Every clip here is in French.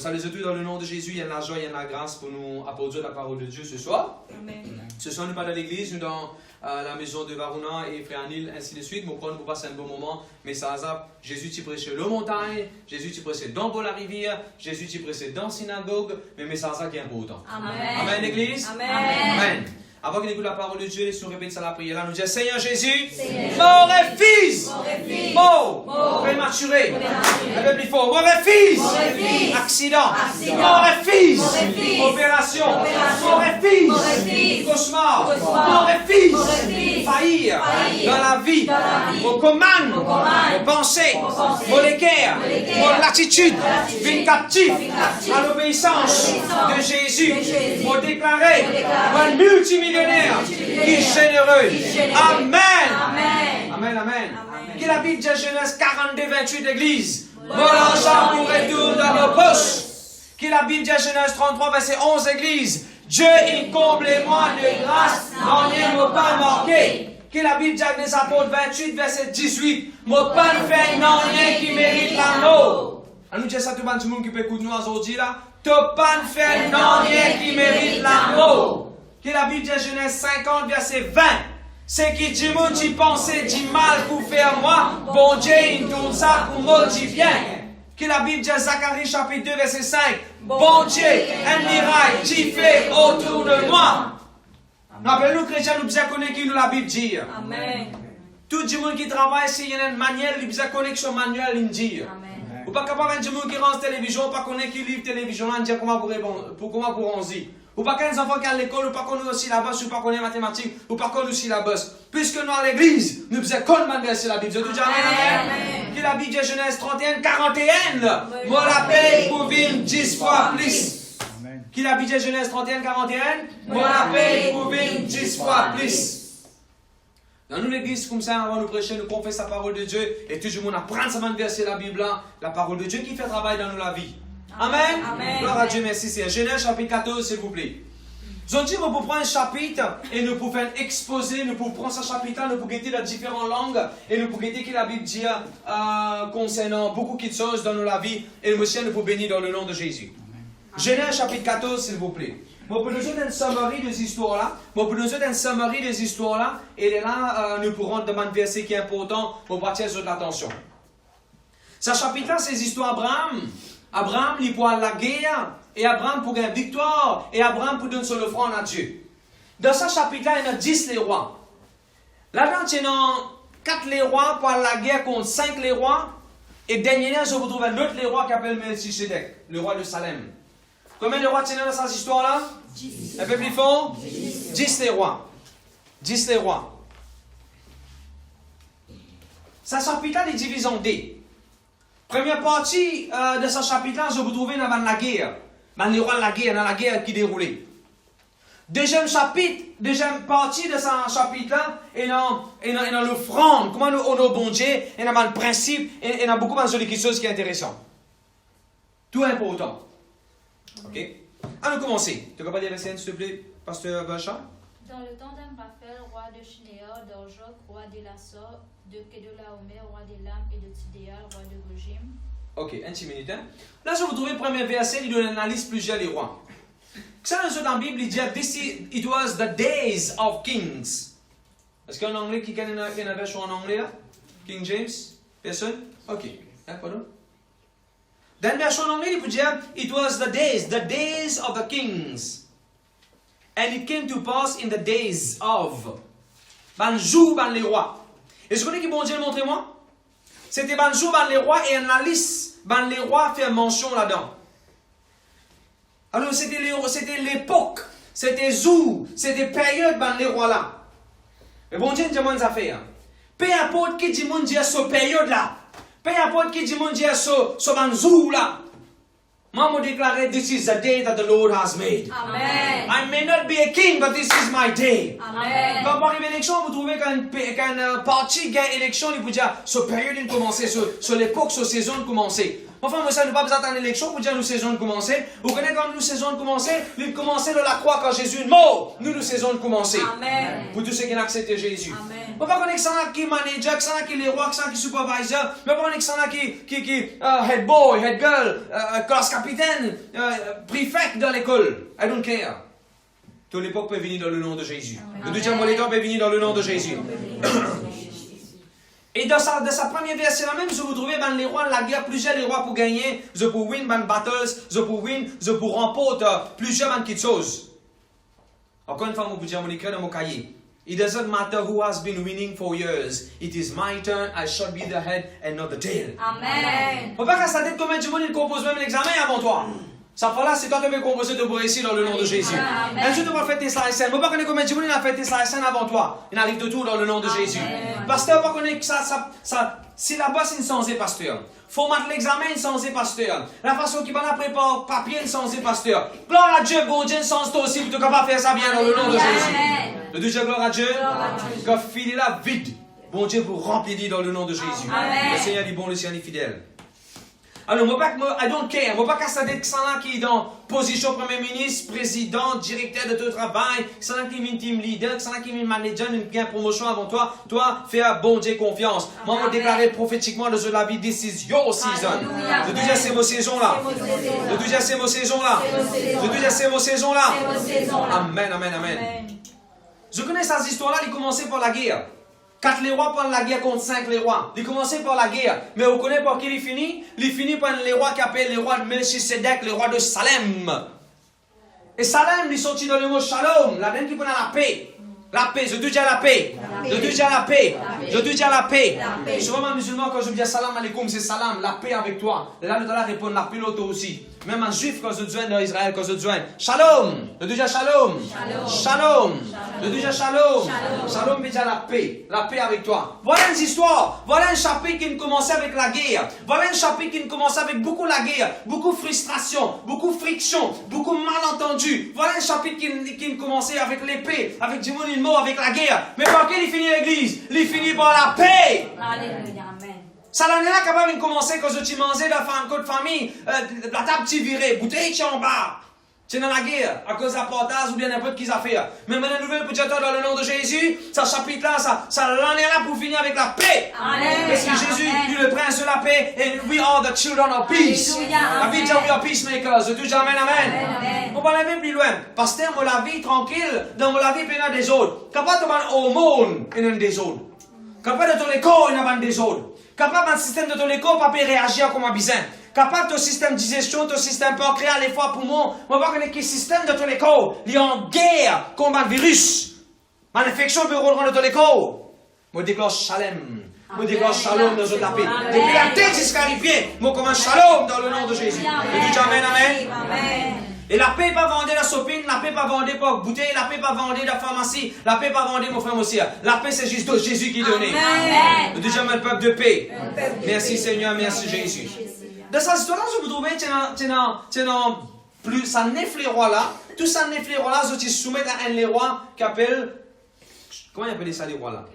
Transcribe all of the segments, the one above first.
salue tous dans le nom de Jésus. Il y a de la joie, il y a de la grâce pour nous apporter la parole de Dieu ce soir. Amen. Ce soir, nous pas dans l'église, nous dans la maison de Varuna et Frère Anil, ainsi de suite. Nous prenons pour passer un bon moment. Mais ça a Jésus t'y prêchait le montagne, Jésus t'y prêchait dans la rivière, Jésus t'y prêchait dans la synagogue. Mais ça qui est important. Amen. Amen, l'église. Amen. Amen. Avant qu'on écoute la parole de Dieu, laissons répéter ça la prière. Là, nous disons Seigneur Jésus, mort et fils, mort, prématuré, un peu plus fort, mort et fils, accident, mort et fils, opération, mort et fils, cauchemar, mort et fils, faillir dans la vie, aux commandes, aux pensées, aux l'équerre, aux l'attitude, vie captive à l'obéissance de Jésus, pour déclarer, un multimillionnaire qui est généreux. Amen. Amen, amen. Que la Bible dit Genèse 42, 28 l'église. Mon argent vous retourne dans nos poches. Que la Bible dit Genèse 33, verset 11 l'église. Dieu il comble moi de grâce, n'en est mon pas manqué. Que la Bible dit les apôtres 28, verset 18. Mon pas ne fait n'en rien qui mérite l'amour. Nous disons ça tout le monde qui peut écouter nous aujourd'hui là. Ton pas ne fait n'en rien qui mérite l'amour. Que la Bible dit Genèse 50, verset 20. C'est qui dit moi, tu pensais du mal pour faire moi. Bon Dieu, il tourne ça pour moi, tu bien. Que la Bible dit Zacharie, chapitre 2, verset 5. Bon Dieu, un miracle, tu fais autour de moi. Nous, chrétiens, nous devons connaître qui nous la Bible dit. Amen. Tout le monde qui travaille, s'il y a une manière, il doit connaître son manuel, il dit. Amen. Ou pas capable de dire qui rend télévision, ou pas connaître qui livre télévision, on dit comment pour on dit. Ou pas qu'un enfant qui est à l'école, ou pas qu'on aussi la bosse, ou pas qu'on est mathématiques, ou pas qu'on aussi la bosse. Puisque nous à l'église, nous faisons comme mandat la Bible. Vous avez amen. Que la Bible de Genèse 31, 41, moi la paye pour vivre 10 fois plus. Que la Bible de Genèse 31, 41, moi la paye pour vivre 10 fois plus. Dans nous l'église, comme ça, avant de prêcher, nous confessons la parole de Dieu, et tout le monde apprend ça verser la Bible, la parole de Dieu qui fait travail dans nous la vie. Amen. Amen. Gloire à Dieu, merci. C'est Genèse chapitre 14, s'il vous plaît. Nous dit, nous pouvons prendre un chapitre et nous pouvons exposer, nous pouvons prendre ce chapitre-là, nous pouvons guetter dans différentes langues et nous pouvons guetter ce que la Bible dit concernant beaucoup de choses dans la vie et nous pouvons bénir dans le nom de Jésus. Amen. Genèse chapitre 14, s'il vous plaît. Nous pouvons nous donner une summary des histoires-là. Nous pouvons nous donner une summary des histoires-là et là, nous pourrons demander un verset qui est important pour partir sur l'attention. Ce chapitre-là, c'est l'histoire d'Abraham. Abraham, il pour la guerre, et Abraham pour gagner victoire, et Abraham pour donner son offrande à Dieu. Dans ce chapitre-là, il y a 10 les rois. Là-dedans, il y a 4 les rois pour la guerre contre 5 les rois, et dernièrement, je vous trouve un autre les rois qui s'appelle Melchisedec, le roi de Salem. Combien de rois tiennent dans cette histoire-là? 10. Un peu plus fort? 10 les rois. 10 les rois. Ce chapitre-là est divisé en deux. Première partie de ce chapitre-là, je vous trouve dans la guerre. Dans les rois de la guerre qui déroulait. Deuxième chapitre, deuxième partie de ce chapitre-là, et dans l'offrande, comment nous honorons bon Dieu, et dans le principe, et dans beaucoup de choses qui sont intéressantes. Tout important. Ok? Allons commencer. Tu peux pas dire s'il te plaît, Pasteur Bachat? Dans le temps d'Amraphel, roi de Shinéor, d'Orjok, roi d'Elassor, de Kedolaomer, roi d'Elam, et de Tidéal, roi de Gojim. Ok, un petit minute. Hein? Là, je vous trouve le premier verset, il donne une analyse plusieurs les rois. Ça, dans la Bible, il dit it was the days of kings. Est-ce qu'il y a un anglais qui a une version en anglais là? King James? Personne? Ok. Hein, pardon? Dans la version en anglais, il peut dire it was the days of the kings. And it came to pass in the days of. Ban jour, ban les rois. Et je connais que bon Dieu montrez-moi. C'était ban jour, ban les rois et la liste, ban les rois fait mention là-dedans. Alors c'était l'époque, c'était jour, c'était période ban les rois là. Mais bon Dieu nous demande ça faire. Peu importe qui dit mon Dieu sur période là. Peu importe qui dit mon Dieu sur ban jour là. Moi, je déclare, this is the day that the Lord has made. Amen. I may not be a king, but this is my day. Amen. Quand on arrive à l'élection, vous trouvez qu'un parti gagne l'élection, il vous dit, ce période de commencer, sur l'époque, sur saison de commencer. Enfin, moi, ça nous pas besoin d'attendre l'élection pour dire nous saison de commencer. Vous connaissez quand nous saison de commencer? Nous commencer de la croix quand Jésus est mort. Nous saison de commencer. Amen. Pour tous ceux qui ont accepté Jésus. Amen. On va connaître ça qui est manager, que ça qui est les rois, que ça qui est supervisor. Mais on va connaître ça qui head boy, head girl, classe capitaine, préfect dans l'école. I don't care. Toute l'époque peut venir dans le nom de Jésus. Le deuxième temps peut venir dans le nom de Jésus. Et dans sa première verset là même, vous trouvez dans les rois de la guerre, plusieurs les rois pour gagner, vous pour win dans battles, vous pour win, vous pour remporter plusieurs dans quelque chose. Encore une fois, je vous dis, je écris dans mon cahier. It doesn't matter who has been winning for years. It is my turn. I shall be the head and not the tail. Amen. Faut pas qu'à sa tête combien de monde il compose même l'examen avant toi. Ça fait là, c'est toi qui veux composer de réussir dans le nom de Jésus. Ensuite, tu vas faire tes slides. Faut pas connaître combien de monde il a fait tes slides avant toi. Il arrive de tout dans le nom de Jésus. Pasteur, pas connaître ça. Si là-bas, c'est une censée, pasteur. Format l'examen, une censée, pasteur. La façon qu'il va la préparer, papier, une censée, pasteur. Gloire à Dieu, bon Dieu, une censée toi aussi, pour te capable faire ça bien dans le nom de Jésus. Le Dieu, gloire à Dieu. Quand filer là vide, bon Dieu vous remplit dans le nom de Jésus. Amen. Le Seigneur est bon, le Seigneur est fidèle. Alors, I don't care. Moi, pas qu'à ça d'être là qui est dans position premier ministre, président, directeur de ton travail, ça là qui est team leader, ça là qui est manager, une bien promotion avant toi. Toi, fais à bon Dieu confiance. Moi, je déclarer prophétiquement de la vie, this is your season. Je te dis, c'est vos saisons là. Je te dis, c'est vos saisons là. Je te dis, c'est vos saisons là. Amen, amen, amen. Je connais ces histoires-là, ils commençaient par la guerre. 4 les rois prennent la guerre contre 5 les rois. Ils commençaient par la guerre. Mais vous connaissez par qui il finit? Il finit par les rois qui appellent les rois de Melchisedec, les rois de Salem. Et Salem, il sortit dans le mot Shalom, la même qui prend la paix. La paix, je te dis à la paix. Je te dis à la paix. Je te dis à la paix. Souvent, un musulman, quand je dis salam alaikum, c'est salam, la paix avec toi. Et là, le talent répond la paix l'autre aussi. Même un juif, quand je joins dans Israël, quand je joins, shalom. Je te dis à shalom. Shalom. Je te dis à shalom. Shalom veut dire la paix. La paix avec toi. Voilà une histoire. Voilà un chapitre qui commençait avec la guerre. Voilà un chapitre qui commençait avec beaucoup la guerre. Beaucoup de frustration. Beaucoup de friction. Beaucoup de malentendus. Voilà un chapitre qui commençait avec l'épée. Avec du monde mort, avec la guerre. Mais par quel il finit l'église? Il finit par la paix. Alléluia. Amen. Ça l'année là capable de commencer quand tu mangeais de famille, la table tu virée, bouteille tu en bas. Tu es dans la guerre, à cause de la portage ou bien n'importe qui a fait. Mais maintenant, nouvelle pour toi dans le nom de Jésus, ça chapitre là, ça l'année là pour finir avec la paix. Amen. Parce que Jésus est le prince de la paix et we are the children of peace. La vie dit we are peacemakers. Je te dis amen, amen. On va aller même plus loin. Pasteur, moi la vie tranquille, dans la vie pénale des autres. Capable de faire hormones et des autres. Capable de ton écho et dans des autres. Capable de système de ton écho, pas réagir comme un bizarre. Capable de ton système de digestion, ton système pancréas, les foies, poumons. On va connaître le système de ton écho. Il est en guerre contre un virus. Une infection peut rentrer dans ton écho. Moi déclare shalom. Moi déclare shalom dans la paix. Depuis la tête jusqu'à les pieds. Moi commence shalom dans le nom de Jésus. Je dis amen, amen. Et la paix pas vendue dans la shopping, la paix pas vendue par bouteille, la paix pas vendue dans la pharmacie, la paix pas vendue, mon frère aussi. La paix c'est juste Jésus qui donne. Le deuxième le peuple de paix. Merci Seigneur, merci Jésus. Dans cette histoire-là, je vous trouve, plus ça neuf les rois là, tout ça neuf les rois là, je soumettent à un les rois qui appelle, comment il appelle ça les rois là?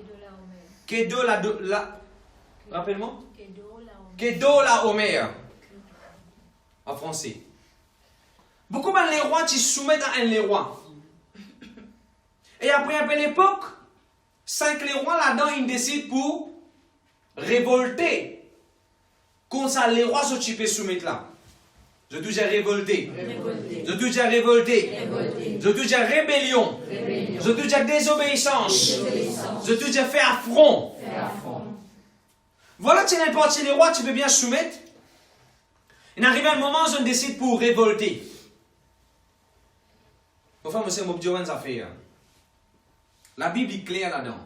Rappelle-moi? Kedorlaomer. En français. Beaucoup de les rois qui soumettent à un les rois. Et après un peu l'époque, 5 les rois là-dedans, ils décident pour révolter. Comme ça, les rois sont typés soumettre là. Je dis révolté. Je dis révolté. Je dis rébellion. Je dis désobéissance. Je dis faire affront. Voilà, tu n'importe quel roi, tu peux bien soumettre. Il arrive un moment où on décide pour révolter. Enfin, monsieur, mon Dieu, ça fait. La Bible est claire là-dedans.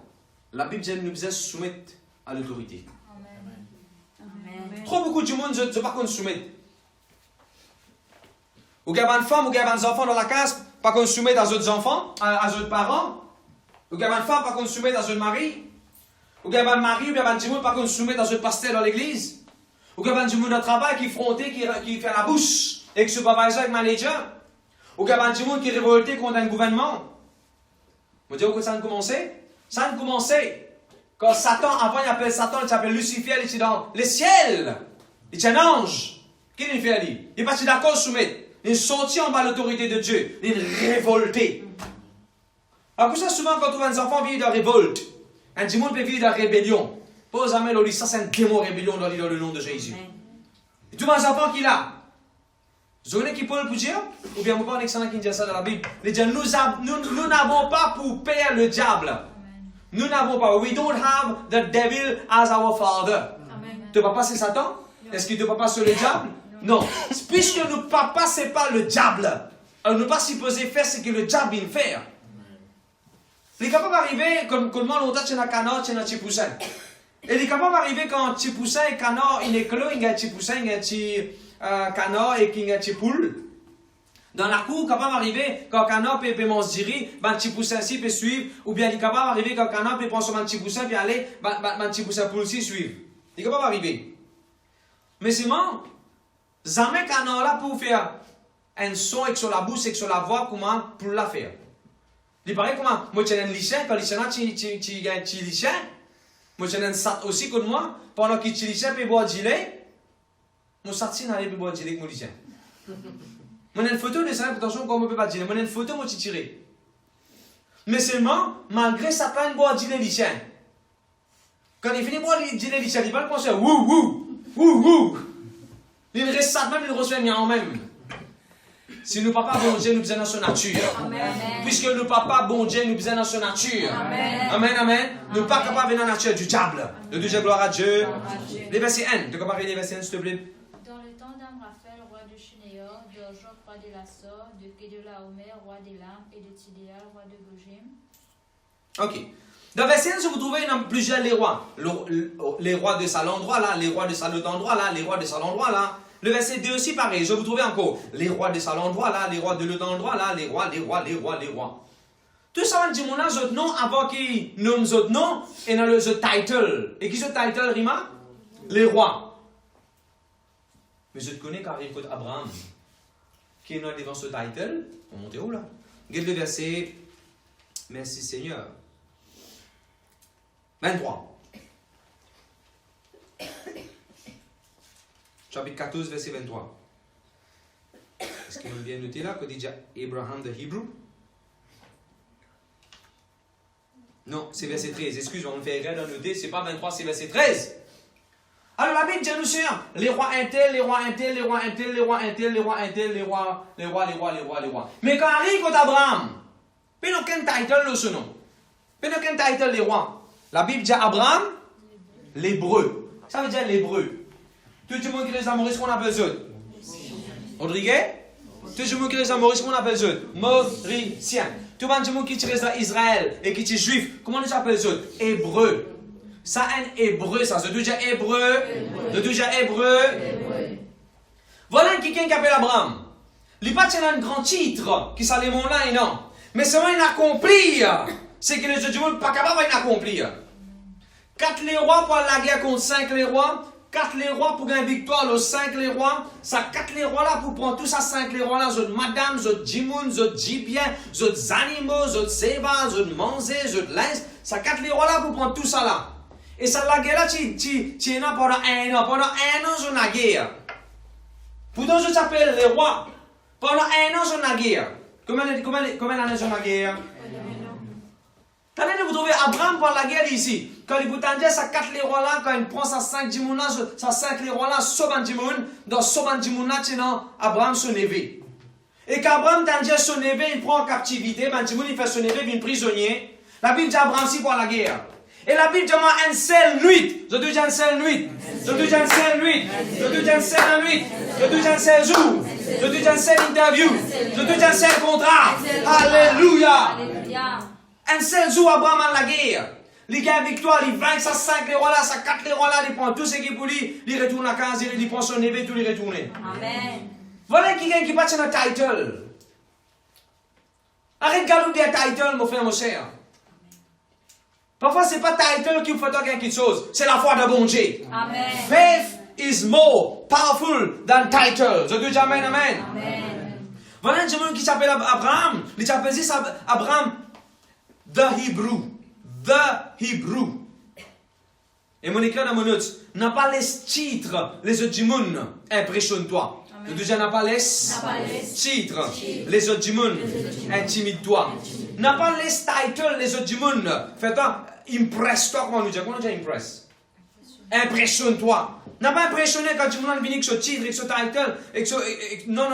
La Bible nous dit soumettre à l'autorité. Trop beaucoup de monde ne pas qu'on soumettre. Ou qu'il y a une femme, ou qu'il y a des enfants dans la case, pas qu'on soumette à d'autres enfants, à d'autres parents. Ou qu'il y a une femme, pas qu'on soumette à d'autres maris. Ou qu'il y a un mari, ou qu'il y a un monde, pas qu'on soumette à d'autres pasteurs dans l'église. Ou qu'il y a un monde de travail qui est fronté, qui fait la bouche, avec supervisor, avec manager. Ou qu'il y a un monde qui est révolté contre un gouvernement. Vous dites où ça a commencé? Ça a commencé. Quand Satan, avant il appelle Satan, il s'appelle Lucifer, il est dans les ciels. Il est un ange. Qu'est-ce qu'il fait à lui? Il est parti d'accord soumettre. Il est sorti en bas l'autorité de Dieu. Il est révolté. Alors, pour ça, souvent, quand on voit des enfants vivre de révolte, un démon peut vivre de rébellion. Pas aux amis, ça c'est un démon rébellion dans le nom de Jésus. Et tous les enfants qu'il a, vous savez qui peut le dire? Ou bien, vous parlez que c'est un qui dit ça dans la Bible. Il dit, nous n'avons pas pour père le diable. Nous n'avons pas. We don't have the devil as our father. Ton papa c'est Satan? Est-ce que ton papa c'est le diable? Non. Puisque notre papa c'est pas le diable, alors nous pas supposé faire ce que le diable il fait. Il est capable d'arriver comme longtemps tu as un canard, tu as un petit poussin. Et il est capable d'arriver quand un petit poussin et canard il est clos, il y a un petit poussin, il y a un petit canard et il y a un petit poule. Dans la cour, capable d'arriver quand un canard peut manger du riz, un petit poussin ici peut suivre, ou bien il est capable d'arriver quand un canard peut prendre son petit poussin puis aller, un petit poussin poule aussi suivre. Il est capable d'arriver. Mais c'est moi, jamais canard là pour faire un son avec sur la bouche et sur la voix, comment pour la faire. Il paraît comment, moi j'ai un lycéen, quand lycéen tu as un petit lycéen, moi j'ai un sat aussi comme moi, pendant qu'il est lycéen peut boire du lait, mon sat si n'allait pas boire du lait avec mon lycéen. Moi j'ai une photo de ça, attention comme on peut pas dire, moi j'ai une photo moi j'ai tiré. Mais seulement, malgré ça plein de boire du lait lycéen. Quand il finit de boire du lait lycéen, il va le penser, wouh. Il reste ça même, il reçoit en même. Si nous papa bon Dieu nous besoin dans son nature. Amen. Puisque nous papa bon Dieu nous besoin dans son nature. Amen. Nous pas capables de venir dans la nature du diable. De dire gloire à Dieu. Les versets 1. Tu peux parler les versets 1 s'il te plaît. Dans le temps d'Amraphel, roi de Shinéor, de Orjoc, roi de Lassor, de Kedolaomer, roi d'Élam, et de Tidéal, roi de Gojim. Ok. Dans verset 1, vous trouvez plusieurs les rois. Les rois de cet endroit là, les rois de cet endroit là, les rois de cet endroit là. Le verset 2 aussi pareil, je vous trouvez encore les rois de cet endroit là, les rois de l'autre endroit là, les rois. Tout ça va dire mon autre nom avant qu'ils nomment autres noms et dans le title. Et qui ce title, Rima? Les rois. Mais je te connais car il faut Abraham. Qui est devant ce title? On monte où là? Regarde le verset. Merci Seigneur. 23. Chapitre 14, verset 23. Est-ce qu'on a bien noté là, qu'on dit déjà Abraham de Hébreu? Non, c'est verset 13. Excuse-moi, on fait erreur de noter, c'est pas 23, c'est verset 13. Alors la Bible dit nous Seigneur, les rois intel, les rois intel, les rois intel, les rois intel, les rois intel, les rois. Mais quand arrive contre Abraham, il n'y a aucun title de ce nom. Il n'y a aucun title des rois. La Bible dit Abraham, l'hébreu. Ça veut dire l'hébreu. Tout le monde qui les a Maurice, qu'on appelle eux. Rodriguez? Tout le monde qui les a Maurice, qu'on appelle eux. Mauricien. Tout le monde qui est Israël et qui est juif, comment on appelle eux? Hébreu. Ça, un hébreu, ça. C'est déjà hébreu. C'est déjà hébreu. Voilà quelqu'un qui appelle Abraham. Il n'est pas un grand titre qui s'allait mon là et non. Mais c'est vraiment accompli. C'est que les autres ne sont pas capables d'accomplir. 4 les rois pour la guerre contre 5 les rois. 4 les rois pour gagner victoire, les 5 les rois. Ça 4 les rois là pour prendre tout ça 5 les rois là. Zot madame, zot djimoun, zot djibien, zot animaux, zot seba, zot manzé, zot lens. Ça 4 les rois là pour prendre tout ça là. Et ça la guerre là, tu es là pendant 1 an. Pendant 1 an, c'est la guerre. Pourtant, je t'appelle les rois. Pendant 1 an, c'est la guerre. Combien d'années c'est la guerre? Vous trouvez Abraham pour la guerre ici. Quand il vous tendait ça 4 les rois là, quand il prend sa 5 djimouna, ça 5 les rois là, Soban djimoun, dans Soban djimouna, Abraham son éveil. Et quand Abraham tendait son éveil, il prend en captivité, ben djimoun il fait son éveil, il vient prisonnier. La Bible dit Abraham si pour la guerre. Et la Bible dit un seul nuit. Je dis un seul nuit. Je dis un seul nuit. Je dis un seul nuit. Je dis un seul jour. Je dis un seul interview. Je dis un seul contrat. Alléluia. Un seul jour, Abraham a la guerre. Il gagne victoire, il vainc sa 5 les rois là, sa 4 les rois là, il prend tout ce qui est pour lui, il retourne à 15, il prend son épée, tout il retourne. Amen. Voilà quelqu'un qui passe un title. Arrête de galouder un title, mon frère, mon cher. Parfois, ce n'est pas title qui vous fait quelque chose, c'est la foi de bon Dieu. Amen. Faith is more powerful than title. Je dis amen, amen. Amen. Voilà un homme qui s'appelle Abraham. Il s'appelle Abraham the Hebrew. The Hebrew. Et mon écrit dans mon note, n'a pas les titres, les autres du monde, impressionne-toi. Le deuxième n'a pas les titres, les autres du monde, intimide-toi. N'a pas les titles, les autres du monde, fais-toi, impresse-toi, comment nous dire, comment on dit impresse? Impressionne-toi. N'a pas impressionné quand tu me venu avec ce titre, avec ce title, non.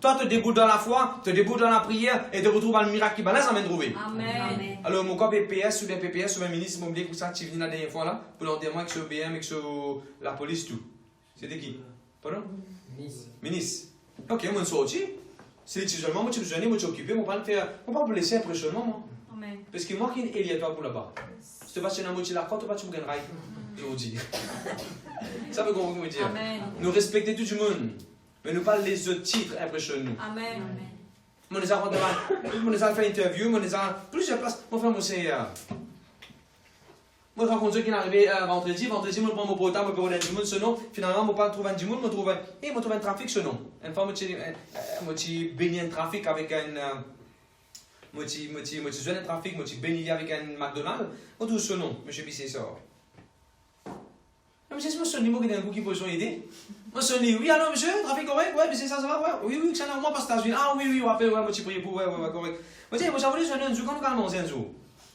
Toi, te déboules dans la foi, te déboules dans la prière et te retrouves dans le miracle qui va là, ça m'a trouvé. Amen. Alors, mon corps PPS ou bien PPS ou bien ministre, mon oublié pour ça, tu es venu la dernière fois là, pour l'enterrement avec ce BM, avec la police, tout. C'était qui? Pardon? Ministre. Ok, moi, je suis sorti. C'est seulement, moi, je suis besoin, moi, je suis occupé, moi, je ne vais pas me laisser impressionnement, moi. Amen. Parce que moi, qui est lié toi pour là-bas. Si tu vas chez la moitié de la croix, tu vas te gagner. Je vous dis. Ça veut qu'on me dire. Amen. Nous respecter tout le monde, mais nous pas les autres titres impressionnent. Amen. Moi, les avons fait interview, moi, les avons plusieurs places. Mon frère, moi, c'est. Moi, je rencontre qui est arrivé vendredi, moi, je prends mon portable, je peux du monde, ce nom. Finalement, je trouve un du monde, je trouve un trafic, ce nom. Une fois, moi, je bénis un trafic avec un. Moi, je joue un trafic, moi, je bénis avec un McDonald's. Je trouve ce nom, monsieur Bissé sort. Monsieur, c'est mon niveau qui est un coup qui peut aider. Moi, je dis, oui, alors, monsieur, trafic correct, ouais, mais c'est ça va, ouais, oui, ça n'a pas parce que ah, oui, on appelle, ouais, moi, je prie pour, ouais, correct. Moi, je dis, moi, j'ai voulu sonner un jour, quand nous allons manger un jour.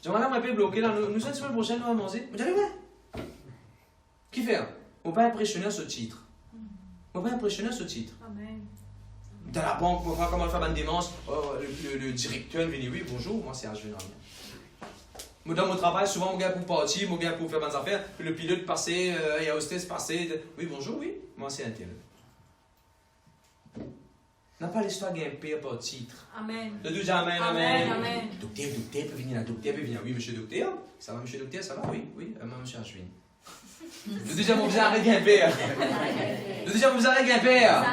Je vais madame un peu bloqué là, nous sommes la semaine prochaine, nous allons manger. Moi, je dis, ouais. Qui fait? On ne peut pas impressionner ce titre. On ne peut pas impressionner ce titre. Amen. Dans la banque, on va comment faire une démence, le directeur vient, oui, bonjour, moi, c'est H. Moi, dans mon travail, souvent, mon gars pour partir, mon gars pour faire des affaires, le pilote passait, il y a hostess passé, oui, bonjour, oui, moi, c'est un tel. N'a pas l'histoire d'un père par titre. Amen. De tout amen, amen. Amen. Docteur peut venir là, docteur peut venir. Oui, monsieur docteur. Ça va, monsieur docteur, ça va? Oui, monsieur Ashwin. Le deuxième, on vous arrête un père. Le deuxième, on vous arrête un père.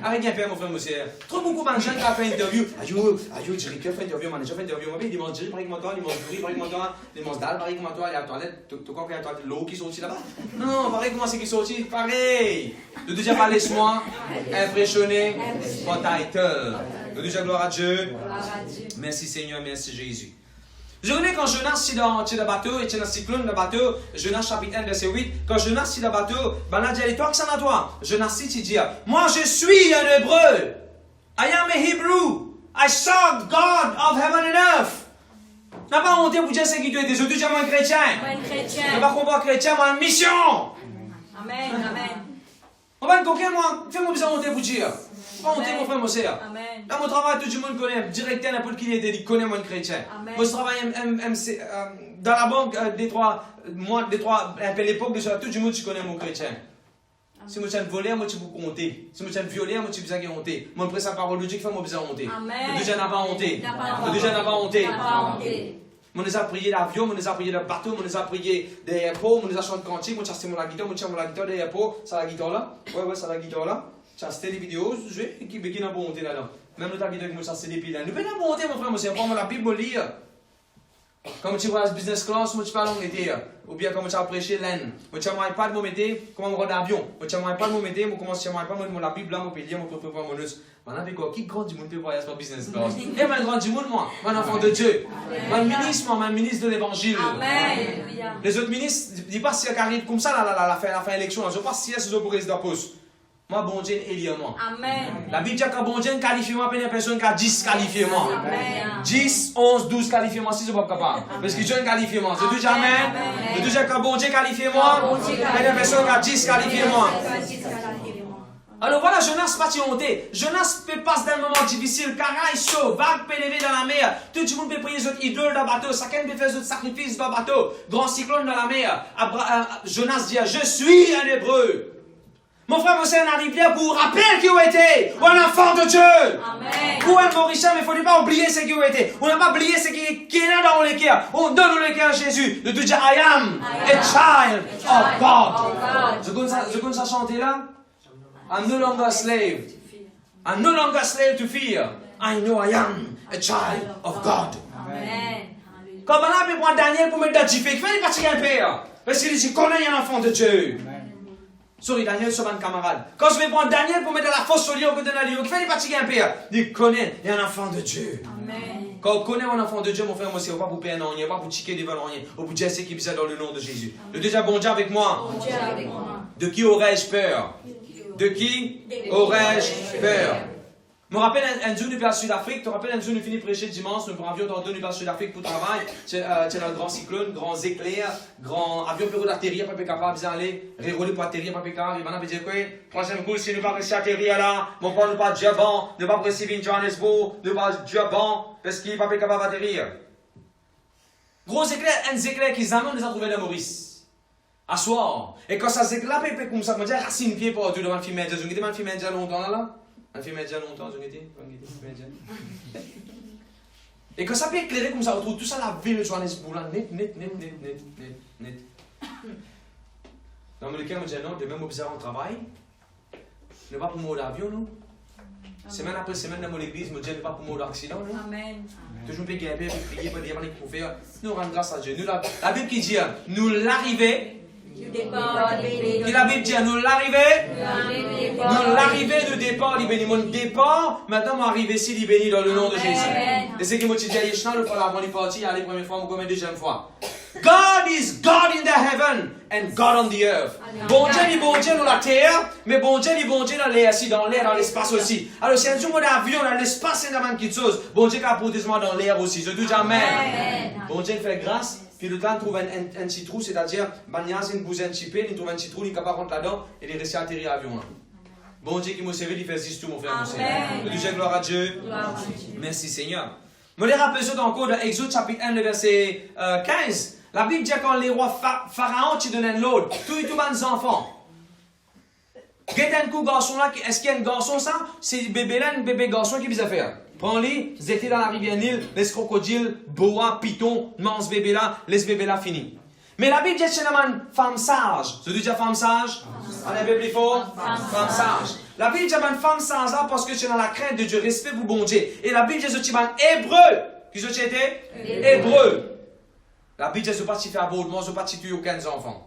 Arrête un père, mon frère, monsieur. Trop beaucoup de gens qui ont fait une interview. Aïe, directeur fait une interview, manager fait une interview. Il mange direct, pareil comme toi, il mange fruits, pareil comme toi, il mange dalle, pareil comme toi, il y a la toilette. Tu crois qu'il y a la toilette, l'eau qui sortit là-bas? Non, pareil, comment c'est qui sortit? Pareil. Le deuxième, laisse-moi impressionner mon title. Le deuxième, gloire à Dieu. Merci Seigneur, merci Jésus. Je connais quand Jonas est dans le bateau, et dans le cyclone de bateau, Jonas chapitre 1, verset 8, quand Jonas est dans le bateau, ben là, dit, toi, que ça n'a toi? Jonas dit, dit, moi je suis un hébreu. I am a Hebrew. I serve God of heaven and earth. N'a pas honte pour dire ce qui doit être des autres, moi un chrétien. N'a pas combat chrétien, moi une mission. Amen. Amen. On va coquin, moi, fais-moi besoin honte pour dire. Pas honte, mon frère, mon sœur. Amen. Dans mon travail, tout le monde connaît. Directeur, n'importe qui il connaît moi un chrétien. Amen. Moi, je travaille dans la banque, un peu l'époque, tout le monde connaît mon chrétien. Si moi, je suis volé, moi, je peux compter. Si moi, je suis violé, moi, je peux honter. Moi, après sa parole de Dieu, moi, je peux honter. Le déjà n'a pas honté. Le déjà n'a pas honté. On nous a prié d'avion, on nous a prié de bateau, on nous a prié d'aéroport, on nous a chanté cantique, on a chanté la guitare, on a chanté la guitare d'aéroport. C'est la guitare là? Ouais, c'est la guitare là. Tu as acheté des vidéos, qui n'a pas honté là-dedans. Même nous avons dit que nous avons des piles là. Nous n'avons pas honté, mon frère, monsieur. Prends la Bible, lire. Comme tu vois la business class, moi tu parles en été. Ou bien comme tu as prêché l'aine. Moi tu as mon iPad, moi mettez, comment on regarde l'avion. Moi tu as mon iPad, moi mettez, moi commence à mon iPad, moi la Bible là, moi peux lire, moi peux préparer mon notes. Maintenant, quoi, qui grand du monde peut voyager par business class? Et moi, grand du monde, moi, mon enfant de Dieu. Mon ministre de l'évangile. Amen. Les autres ministres, ils passent si arrive comme ça, la fin élection, ils passent si c'est pour président poste. Moi, bon Dieu, élit moi. Amen. La Bible dit que bon Dieu qualifie moi, une personne qui a 10 qualifié moi. Amen. 10, 11, 12 qualifié moi, si je ne suis pas capable. Parce que Dieu qualifie moi. Je dis jamais. Je dis que bon Dieu qualifie moi, une personne qui a 10 qualifié moi. Alors voilà, Jonas pas honté. Jonas passe d'un moment difficile, car il chaud, vague peut lever dans la mer. Tout le monde peut prier les idoles dans le bateau. Chacun peut faire des sacrifices dans le bateau. Grand cyclone dans la mer. Jonas dit, je suis un hébreu. Mon frère, mon sœur, on arrive bien pour rappeler qui vous été, un enfant de Dieu. Amen. Ou un Mauricien, mais il ne faut pas oublier ce qui vous été. On n'a pas oublié ce qui est là dans le cœur. On donne le cœur à Jésus. De tout dire, I am a child of God. Je connais ça chanter là. I'm no longer a slave. I'm no longer a slave to fear. I know I am a child of God. Amen. Comme on a besoin de Daniel pour mettre dans le jiffé, il fallait partir un père. Parce qu'il dit, je connais un enfant de Dieu. Sorry, Daniel, c'est un camarade. Quand je vais prendre Daniel pour mettre la fosse au lion, côté d'un lion, qui fait les fatiguer un père, il connaît, il est un enfant de Dieu. Amen. Quand on connaît un enfant de Dieu, mon frère, moi, c'est pas pour payer un rien, pas pour chiquer devant rien, ou pour dire ce qui bizarre dans le nom de Jésus. Le déjà bon Dieu avec moi. Bon Dieu avec moi. De qui aurais-je peur? De qui aurais-je peur? Je me rappelle un jour, nous vers Sud-Afrique, tu te rappelles un jour, nous finissons de prêcher dimanche, nous prenons avion tantôt, nous vers Sud-Afrique pour travail, c'est un grand cyclone, grand éclair, grand avion pour atterrir, pas capable d'aller, rérouler pour atterrir, pas capable, et maintenant, dire quoi, troisième coup, si nous pas réussi à atterrir là, mon père, nous pas Dieu bon, nous pas recevoir une Johannesburg, nous pas Dieu bon, parce qu'il n'est pas capable d'atterrir. Gros éclair, un éclair qui jamais nous a trouvé dans Maurice. À soir. Et quand ça s'éclaire, comme ça, on dit, racine pied pour tout devant le film média, vous avez dit, le film média longtemps là? Un film média longtemps, vous avez dit? Et quand ça peut éclairer comme ça, on trouve tout ça la ville de Johannesburg là, net. Dans le cas, on dit non, de même observer le travail, ne pas pour mourir d'avion, nous. Semaine après semaine, dans l'église, on dit ne pas pour mourir d'accident, nous. Amen. Toujours prier, prier, pour dire qu'on peut faire. Nous rendons grâce à Dieu. Nous, la Bible qui dit, nous l'arrivée. Qui la Bible dit, nous l'arrivée. Nous l'arrivée de départ, il bénit mon départ. Maintenant, mon arrivée ici, il bénit dans le nom de Jésus. Et c'est qui m'a dit, Yeshna, le fois avant, il est parti, il est la première fois, comme la deuxième fois. God is God in the heaven and God on the earth. Bon Dieu, il est bon Dieu dans la terre, mais bon Dieu, il est bon Dieu dans l'air aussi, dans l'espace aussi. Alors, si un jour on a un avion dans l'espace, c'est une petite chose. Bon Dieu, qui a protégé dans l'air aussi. Je dis Amen. Bon Dieu, il fait grâce. Puis le temps, il trouve un petit trou, c'est-à-dire, Banyas, il bouge un petit peu, il trouve un petit trou, il est capable de rentrer là-dedans, et il est resté à atterrir l'avion là. Bon Dieu qui m'a servi, il fait 6 tout, mon frère, mon Seigneur. Je dis gloire à Dieu. Merci Seigneur. Je me rappelle ça encore dans Exode chapitre 1, le verset 15. La Bible dit quand les rois pharaons tu donnent l'autre, tous les enfants. Regardez un coup garçon là, est-ce qu'il y a un garçon ça? C'est bébé là, un bébé garçon qui vise à faire. Prends-les, ils étaient dans la rivière Nil, les crocodiles, boa, python, mange bébé là, laisse bébé là fini. Mais la Bible dit que c'est une femme sage. Tu dis femme sage? Allez, Bible fort? Femme sage. La Bible dit une femme sage là parce que c'est dans la crainte de Dieu, respect pour bon Dieu. Et la Bible dit que c'est un hébreu. Qui c'était? Hébreu. La Bible dit que c'est pas si fait abondement, c'est pas si tuer aucun enfant.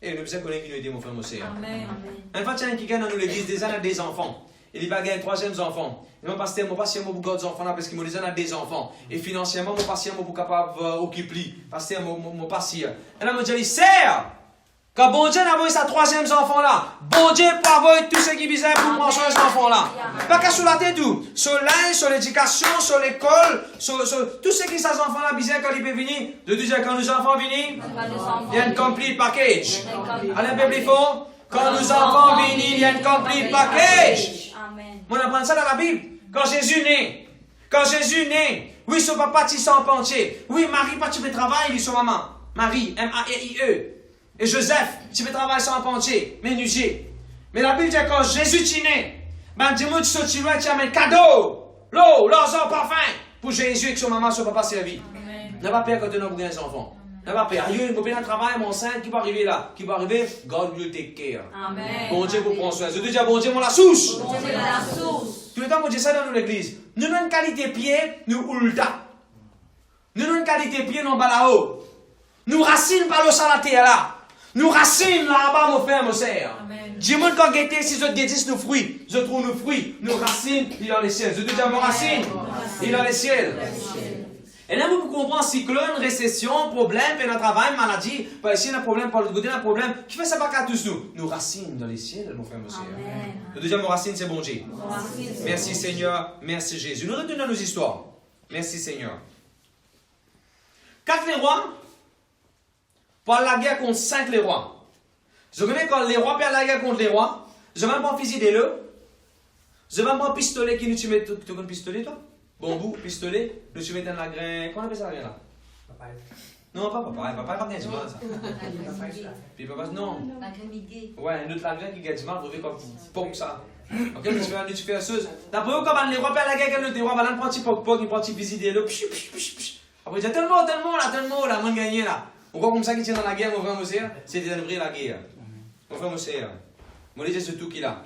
Et nous besoin connaître qui nous aide, mon frère, mon sœur. Amen. Un fois, il y a quelqu'un dans l'église des années des enfants. Il va gagner un troisième enfant. Et mon pasteur, mon patient, mon beaucoup d'enfants là, parce qu'il m'a dit a des enfants. Et financièrement, mon patient, mon capable d'occuper. Pasteur, mon patient. Et là, mon Dieu, il sert. Quand bon Dieu a envoyé sa troisième enfant là, bon Dieu peut avoir tout ce qui vise pour prendre soin de cet enfant là. Pas qu'à sur la tête tout. Sur l'aide, sur l'éducation, sur l'école, sur tout ce qui ces enfants là vise quand ils peuvent venir. De dire quand nos enfants viennent, il y a un complete package. Allez, Bible, il faut. Quand nos enfants viennent, il y a un complete package. On apprend ça dans la Bible. Quand Jésus naît, oui, son papa t'y s'en penché. Oui, Marie, pas tu fais travail, il son maman. Marie, M-A-R-I-E. Et Joseph, tu fais travail sans penché, ménugé. Mais la Bible dit quand Jésus t'y naît, ben dis-moi, tu sautes loin, tu amènes cadeau, l'eau, l'argent, parfum, pour Jésus et que son maman, son papa servi. N'a pas peur quand tu n'as pas des enfants. N'a pas peur. Aïe, mon bien travail, mon sein, qui va arriver là? Qui va arriver? God will take care. Amen. Bon Dieu vous prend soin. Je te dis, bon Dieu, mon la source. Bon Dieu, la source. Tout le temps, on dit ça dans l'église. Nous avons une qualité pied, nous ulta. Nous avons une qualité pied, nous balao. Nous racines par le salaté là. Nous racines là-bas, mon frère, mon sœur. Dis-moi quand guetter, si je guettisse nos fruits, je trouve nos fruits, nos racines, il est dans les ciels. Je te dis, mon racine, il est dans les ciels. Et là, vous comprenez, cyclone, récession, problème, peine à travail, maladie, par ici, un problème, par l'autre côté, un problème. Qui fait ça pas qu'à tous nous? Nos racines dans les ciels, mon frère, mon sœur. Le deuxième racine, c'est bon Dieu. Merci Seigneur, merci Jésus. Nous retournons à nos histoires. Merci Seigneur. 4 les rois parlent la guerre contre 5 les rois. Je me mets quand les rois perdent la guerre contre les rois, je vais prendre fusil de l'eau, je vais prendre pistolet qui nous tu mets. Tu connais pistolet toi? Bambou, pistolet, nous tu mets dans la graine. Comment on appelle ça la graine là? Papaye. Non, pas papaye, papaye pas bien du mal ça. Puis papa, non. La graine miguée. Ouais, une autre la graine qui gagne du mal, vous comme pomme ça. Ok, mais tu fais la chose. D'après vous, quand les rois perdent la guerre contre les rois, ils prennent un petit poc, ils prennent un petit fusil de l'eau. Après, il y a tellement là, moi gagné là. On voit comme ça qui tient dans la guerre, mon frère Mosé, c'est de la guerre. Mon frère Mosé, moi je dis c'est tout qu'il a.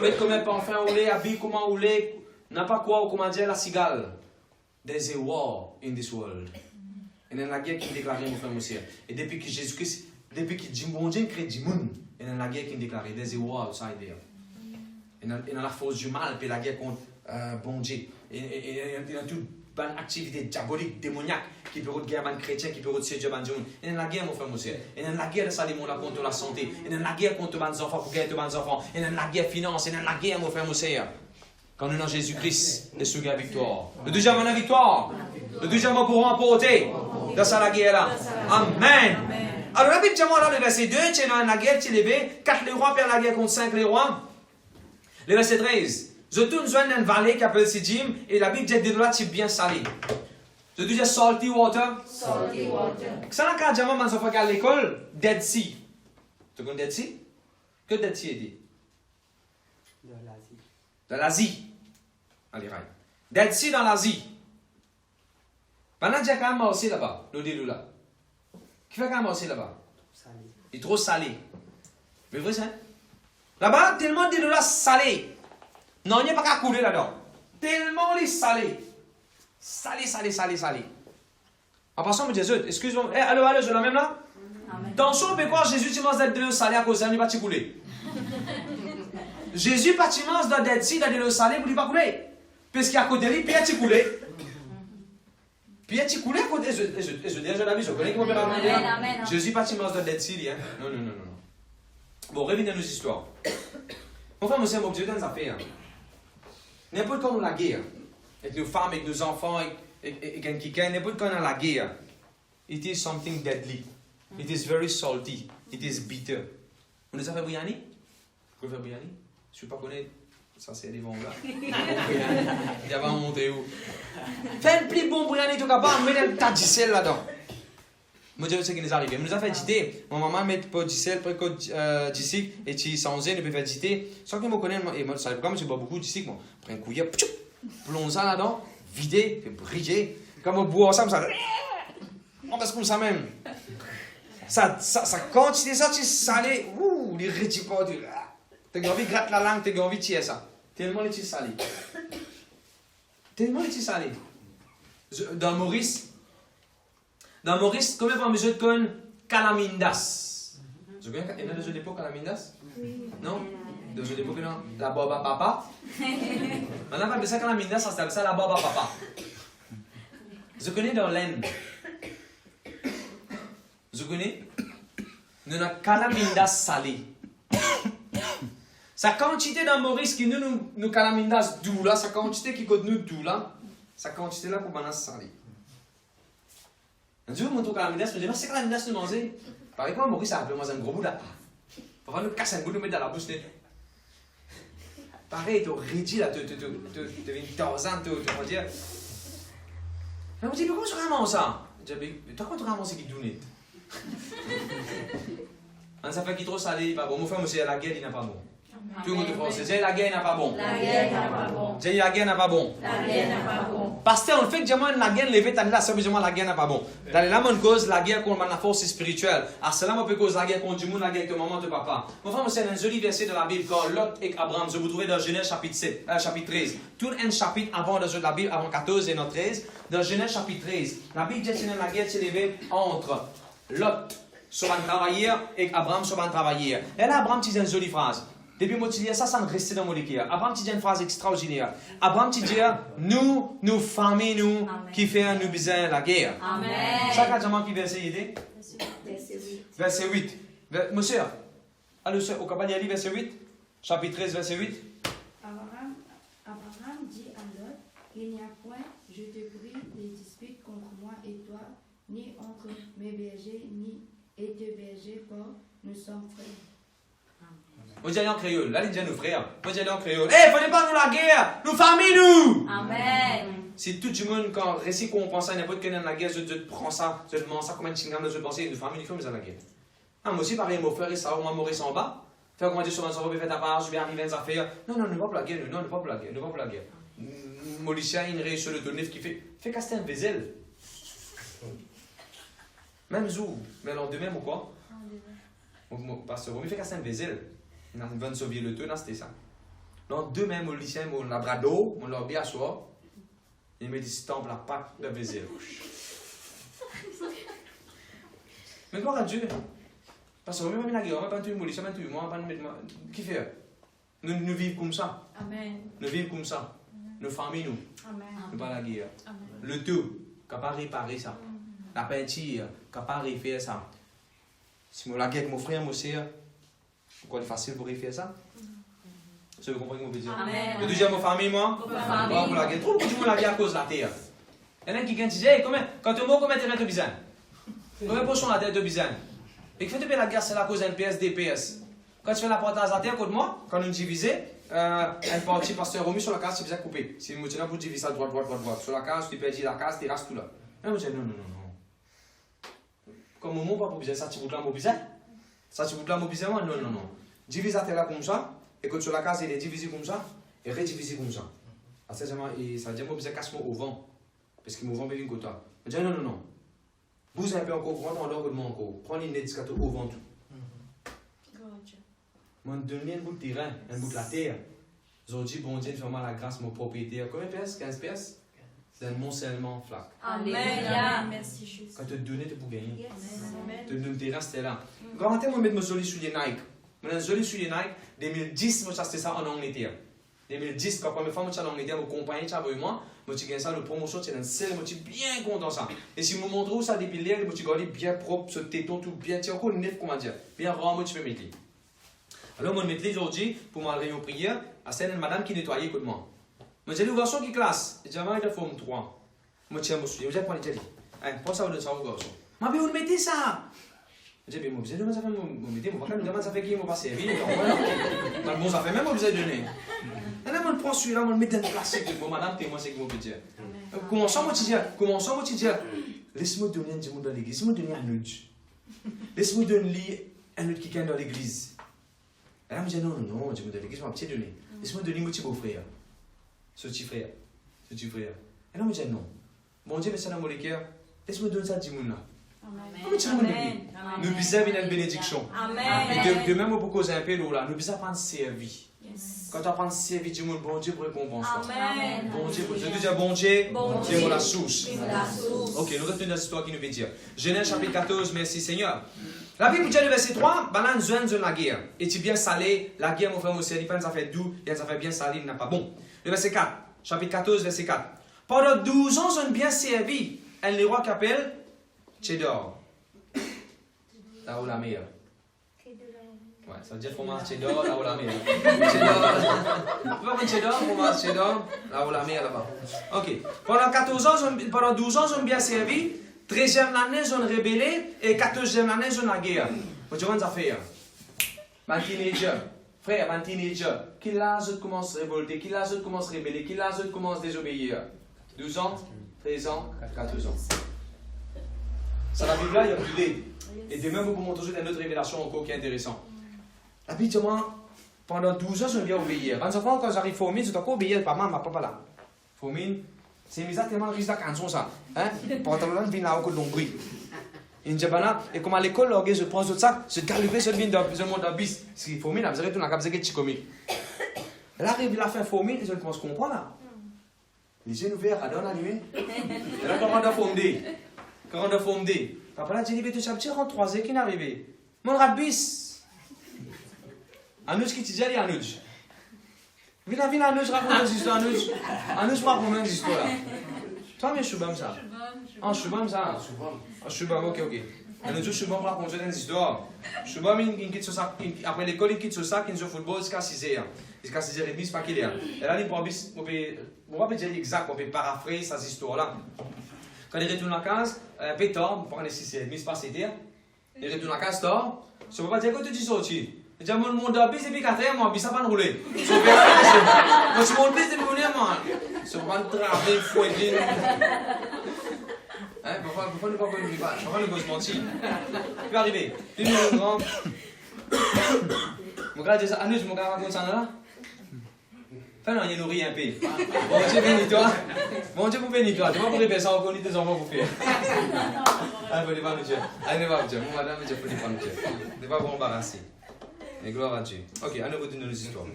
Mettre comme un parfum au lait, habiller comment au lait, n'a pas quoi, ou comment dire la cigale. There's a war in this world. Et dans la guerre qui déclare mon frère Mosé. Et depuis que Jésus-Christ, depuis que bon Dieu crée du monde, Il y a la guerre qui est déclarée. There's a war outside there. Il y a la force du mal, puis la guerre contre bon Dieu. Il y a toute bonne activité diabolique, démoniaque, qui peut être guerre avec les chrétiens, qui peut être séduire les gens. Il y a la guerre, mon frère, mon sœur. Il y a la guerre de ça, contre la santé. Il y a la guerre contre les enfants, pour gagner les enfants. Il y a la guerre finance. Il y a la guerre, mon frère, mon sœur. Quand nous sommes dans Jésus-Christ, nous sommes la victoire. Le deuxième, la victoire. Le deuxième, pour remporter. Dans ça, la guerre là. Amen. Alors, la Bible dit, là, le verset 2, tu es dans la guerre, tu es levé. 4 les rois perdent la guerre contre 5 les rois. Le verset 13. Je tourne dans une vallée qui s'appelle Sidim, et la Bible dit que là, tu es bien salé. Je dis salty water. Salty water. Ça, quand j'ai mon enfant à l'école, Dead Sea. Tu connais Dead Sea? Que Dead Sea dit? De l'Asie. Allez, right. Dead Sea dans l'Asie. Pendant que j'ai quand même marché là-bas, le délou là. Qui fait quand même marché là-bas? Il est trop salé. Mais vrai, ça? Là-bas, tellement de là salé. Non, il n'y a pas qu'à couler là-dedans. Tellement les salé. Salé. En passant, me dit, excuse-moi, allô, je la même là? Dans son péquoir, Jésus, tu manges de l'eau salée à cause de ça, il va te couler. Jésus, pas tu manges de l'eau salée, de l'eau salée pour ne pas couler. Parce qu'il y a côté de lui, puis il a couler. Puis il a coulé à côté. Je l'ai vu, je connais comment on peut dire. Jésus, pas tu manges de l'eau salée, hein? Non. Bon, revenons à nos histoires. Mon frère, monsieur, mon Dieu, dans les affaires. N'importe quand on a la guerre, avec nos femmes, avec nos enfants, avec quelqu'un, n'importe quand on a la guerre, it is something deadly. It is very salty. It is bitter. On les a fait biryani? Vous pouvez faire biryani? Je ne sais pas connaître. Ça, c'est des bons là. Il y avait un monté où? Fais un plus bon biryani, tout capable, mets un tas de sel là-dedans. Moi, je sais ce qui nous arrive. On nous a fait dîner. Mon maman met pas du sel, pas de d'ici, et tu s'en zène, il peut faire dîner. Sans que je me connaisse, et moi, ça comme je bois beaucoup d'ici, moi, prends un couillet, plonge ça là-dedans, vider, fait briller. Comme on boit ensemble, ça. On reste comme ça même. Ça quantité, ça, tu salé. Ouh, les rétipas, tu. T'as envie de gratter la langue, t'as envie de tirer ça. Tellement les petits salés. Dans Maurice, combien de mesure de con Calamindas? Il y a des jeux d'époque Calamindas? Non? Des jeux d'époque, non? La boba papa? Maintenant, on appelle ça Calamindas, ça s'appelle ça la boba papa. Je connais dans l'Inde. Je connais? Nous avons Calamindas salé. Sa quantité dans Maurice qui nous Calamindas doux là, sa quantité qui coûte nous doux là, sa quantité là pour banas salé. Un jour, mon tour Calamindas, je me dis, c'est Calamindas de manger. Par exemple, Maurice a appelé moi un gros bout là. Parfois, nous casse un bout, nous met dans la bouche. Pareil, tu réduis là, tu deviens Tarzan, tu vas dire. Je me dis, mais comment tu ramasses ça? Je dis, mais toi, comment tu ramasses qui dounit? Ça fait qu'il est trop salé, il n'est pas bon. Mon frère, monsieur, la guerre, il n'est pas bon. Tout le monde est français. J'ai la guerre, il n'est pas bon. La guerre n'est pas bon. J'ai la guerre, n'est pas bon. La guerre n'est pas bon. Pasteur, le fait que j'ai la guerre levée, t'as dit là, c'est obligatoirement la guerre n'est pas bon. Dans les lames, on cause la guerre contre la force spirituelle. À cela, on peut causer la guerre contre du monde, la guerre avec ton maman, ton papa. Mon frère, c'est un joli verset de la Bible quand Lot et Abraham, je vous trouvez dans Genèse chapitre 13. Tout un chapitre avant de la Bible, avant 14 et non 13. Dans Genèse chapitre 13, la Bible dit que la guerre s'est levée entre Lot sur un travailleur et Abraham sur un travailleur. Et là, Abraham dit une jolie phrase. Depuis que tu dis ça, ça me reste dans mon équerre. Abraham dit une phrase extraordinaire. Abraham dit nous, famille, nous, Amen. qui fait nous besoin la guerre. Amen. Chaque diamant qui verset idée? Verset 8. Verset 8. Monsieur, allez, au Kabbalah, verset 8. Chapitre 13, verset 8. Abraham dit à Lot, il n'y a point, je te prie, de dispute contre moi et toi, ni entre mes bergers, ni et tes bergers, car nous sommes frères. Moi, j'ai en créole. Là, il dit nos frères. Moi, j'ai en créole. Eh, prenez pas nous la guerre. Nous, famille, nous. Amen. Si tout le monde, quand récit qu'on pense à n'importe quelle dans la guerre, je te prends ça, je te mange ça comme un chingam, je te pense, nous, famille, nous, sommes à la guerre. Ah, moi aussi, pareil, mon frère et ça, moi, Maurice en bas. Faire comment dire sur un enfant, fait ta part, je vais arriver à des affaires. Non, nous, pas pour la guerre, nous, pas pour la guerre, nous, pas pour la guerre. Mauricien, il réussit sur le tonneuf qui fait casser un vaisselle. Même zou, mais alors de même ou quoi? Pasteur, vous me faites casser un vaisselle. On va sauver le temps, c'était ça. Donc, deux mêmes au lycée, mon labrador, mon lobby à soi, il me dit stamp la pâte de vaisselle. Mais gloire à Dieu. Parce que même la guerre, pas tout le monde, ça tout moi, pas qui fait. Nous vivons comme ça. Amen. Nous vivons comme ça. Nos familles, nous. Amen. Nous pas la guerre. Amen. Le tout, capable de réparer ça. La peinture, capable de refaire ça. Si moi la guerre avec mon frère, mon sœur, pourquoi c'est facile pour refaire ça? Vous comprenez ce que je veux dire? Amen. Le deuxième, mon famille, moi, Pour famille. pour la guerre. Trop beaucoup de monde la guerre à cause de la terre. Il y en a qui disent, hey, quand tu mets combien de terrain de bizarre? Combien de portions la terre de bizarre? Et quand tu fais la guerre, c'est la cause NPS, DPS. Quand tu fais la portage à terre, contre moi, quand nous divisons, un parti pasteur remis sur la case, c'est bien coupé. Si nous tenons pour diviser ça droite. Sur la case, tu perds la case, tu restes tout là. Et moi, je dis non. Comme au moment, pas pour bizarre, ça tu voudras mobiliser? Ça tu voudras mobiliser moi? Non. Divise la terre là comme ça, et quand sur la case, il est divisé comme ça, et redivisé comme ça. À ce moment, ça veut dire mobiliser casse-moi au vent. Parce que mon vent vient côté. Je dis non. Vous avez encore, prends l'ordre de mon encore. Prends une éducateur au vent tout. Moi, donne un bout de terrain, un bout de la terre. J'ai dit, bon Dieu, fais-moi la grâce, mon propriétaire. Combien de pièces? 15 pièces? C'est un moncellement flac. Amen. Merci Jésus. Quand tu te donnes, tu peux gagner. Amen. Tu te donnes terrain, c'était là. Quand je mets mes jolis souliers Nike, mes jolis souliers Nike, 2010, moi, c'était ça en Angleterre. 2010, quand la première fois, moi, j'étais en Angleterre, mon compagnon, j'avais moi, j'ai gagné ça, le promotion, c'est un seul, moi, je suis bien content ça. Et si vous me montrez où ça depuis l'air, moi, je garde bien propre, ce téton, tout bien, tu as encore neuf, comment dire, bien rare, moi, tu peux mettre. Alors, moi, je mets aujourd'hui, pour ma réunion prière, c'est une madame qui nettoyait, écoute-moi. Moi, j'ai l'ouverture qui classe, et j'ai dit, il forme 3. Moi, tiens, moi, je suis, prends les jelly. Prends ça, vous ça, vous garçon. Mais vous mettez ça. J'ai dit, moi, vous avez demandé ça fait, vous mettez, moi, quand vous demandez ça fait qui, moi, pas servir. Bon, ça fait même, vous avez donné. Et là, on prend celui-là, on le met dans le classique. Bon, madame, témoin, c'est que vous me dites. Commençons, moi, tu dis, laisse-moi donner un dimanche dans l'église, laisse-moi donner un nudge. Laisse-moi donner un nudge qui vient dans l'église. Et là, je me dis, non, je me donne l'église, je vais me donner. Laisse-moi donner mon petit beau-frère. Ce petit frère. Et là, je me dis, non. Bon Dieu, mais c'est dans mon cœur. Laisse-moi donner ça à dimanche là. Amen. Nous bisons une bénédiction. Amen. Et de même, pour causer un peu l'eau là, nous bisons prendre servir. Quand tu apprends à servir du monde, bon Dieu pour récompenser. Amen. Bon Dieu, je te dis bon Dieu, Dieu c'est la source. la source. Ok, nous retenons cette histoire qui nous veut dire. Genèse chapitre 14, merci Seigneur. La Bible dit le verset 3, banan zone de la guerre. Et tu bien salé, la guerre, mon frère, mon sœur, ça fait doux, et ça fait bien salé, il n'a pas bon. Le verset 4, chapitre 14, verset 4. Pendant 12 ans, ils ont bien servi. Un roi qui appelle Chédor. Là où la meilleure. Ouais, ça veut dire fromage Chédor, là où la meilleure. Chédor, fromage Chédor, là où la meilleure là-bas. Ok. Pendant 12 ans, ils ont bien servi. 13e année, ils ont rébellé. Et 14e année, ils ont la guerre. Vous savez ce ça fait? Un teenager. Frère, un teenager. Qui là, je commence à révolter. Qui là, je commence à rébeller. Qui là, je commence à désobéir. 12 ans, 13 ans, 14 ans. Ça, la Bible là, il y a plus d'aide. Et demain, vous montrez toujours une autre révélation encore qui est intéressante. La Bible dit, moi, pendant 12 ans, je viens obéir. Quand j'arrive à Formine, je dois obéir par ma papa là. Formine, c'est exactement le risque de canson ça. Pendant là, je viens là au coup de l'ombri. Et comme à l'école, je prends ce sac, je garde le je viens de mon abysse. Si Formine, je vais tout dans la cabine de Chikomi. Là, arrive la fin Formine, et je commence à comprendre là. Les yeux ouverts, à donner allumé. Et là, quand on a fondé, papa là, j'ai dit, tu sais, rentre 3 heures qui n'est arrivé. Mon rabis. Anouch qui te dit, allez, Anouch. Viens, Anouch, raconte des histoires, Anouch. Anouch, raconte des histoires. Toi, mais je suis bon ça. Ah, je suis bon ça. Je suis bon, ok. Anouch, je suis bon pour raconter des histoires. Je suis bon, il quitte ce sac. Après l'école, il quitte ce sac, il joue au football jusqu'à 6h. Jusqu'à 6h30, c'est pas qu'il est. Et là, il on peut dire exact, on peut paraphraser ces histoires-là. Quand il retourne à la case, pétard, pour prendre les 6h30, c'est pas 7h. Il retourne à la case, tard. Je ne peux pas dire que tu dis sorti. Je dis, mon monde a bis et puis 4h, moi, bis ça va pas rouler. Je suis moi, je suis mon bis et puis moi. Je ne peux pas travailler, fouetter. Pourquoi ne pas se mentir? Il va arriver. Il me grand. Mon gars dit ça, Anouch, mon gars raconte ça là. Enfin, non, il nourrit un peu. Bon Dieu bénis toi. Bon Dieu vous bénis toi. Tu vas pour répéter ça encore, ni tes enfants vous faire. Allez, faut pas nous Dieu. Allez, va Dieu. Mon madame, Dieu, faut pas nous Dieu. Ne pas vous embarrasser. Et gloire à Dieu. Ok, à nouveau de nos histoires.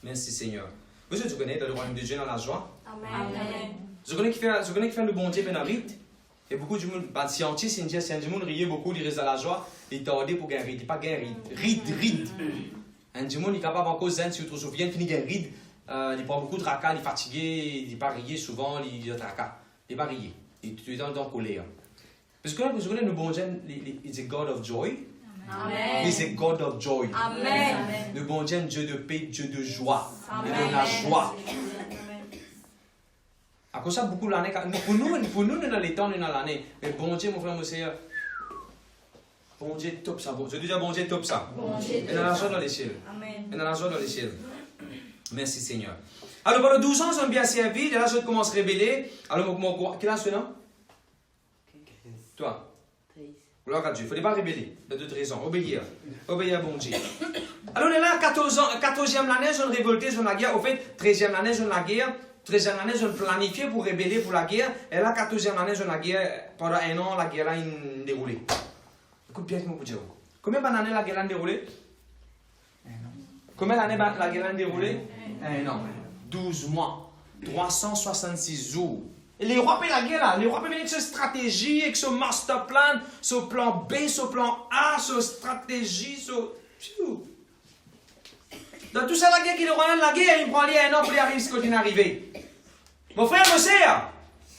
Merci Seigneur. Vous connaissez dans le royaume de Dieu dans la joie. Amen. Je connais qui fait le bon Dieu bénavite. Et beaucoup de monde, bah, scientifique, c'est un du monde riait beaucoup, il reste dans la joie, il tordait pour gagner, il pas gagner, ride. Un du monde, il est capable encore zen, si vous vous souvenez, il gagne ride, il prend beaucoup de tracas, il est fatigué, il n'est pas rié souvent, il est tracas, il n'est pas rié, il est dans la colère. Parce que là, vous savez, le bon Dieu, il est God of joy. Amen. Il est God of joy. Amen. Le bon Dieu, Dieu de paix, Dieu de joie. Il Amen. donne la joie. À cause de ça, beaucoup l'année, pour nous, dans les temps, dans l'année. Mais bon Dieu, mon frère, mon Seigneur, bon Dieu, top ça. Je dis déjà, bon Dieu, top ça. Et dans la joie dans les cieux. Amen. Et dans la joie dans les cieux. Merci Seigneur. Alors, pendant 12 ans, ils ont bien servi. Et là, je commence à révéler. Alors, quel âge tu as? Toi. Gloire à Dieu. Il ne fallait pas révéler. De toute raison. Obéir. Obéir à bon Dieu. Alors, on est là, 14e année, je révolté, je la guerre. Au fait, 13e année, je la guerre. 13e année, je planifié pour révéler pour la guerre. Et là, 14e année, je la guerre. Pendant un an, la guerre a déroulé. Écoute bien ce que je peux dire. Combien d'années la guerre a déroulé? Combien d'années la guerre a déroulé? Un an. 12 mois. 366 jours. Et les rois paient la guerre là. Les rois paient venir avec cette stratégie, avec ce master plan, ce plan B, ce plan A, ce stratégie, ce. Dans tout ça, la guerre qui est la guerre, il prend un an pour y arriver ce qu'il est arrivé. Mon frère, mon sœur,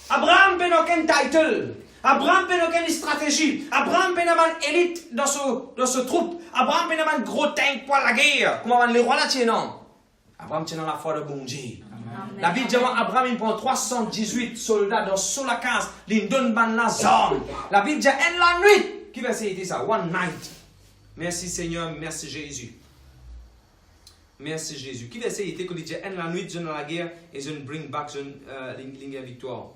Abraham n'a aucun title. Abraham n'a aucune stratégie. Abraham n'a pas une élite dans ce troupe. Abraham n'a pas un gros tank pour la guerre. Comment les rois là tiennent, non? Abraham tient dans la foi de bon Dieu. La Bible dit Abraham il prend 318 soldats dans sur la case, il donne la zone. La Bible dit en la nuit. Qui va essayer ça? One night. Merci Seigneur, merci Jésus. Merci Jésus. Qui va essayer que il dit en la nuit, je dans la guerre et je bring back la victoire.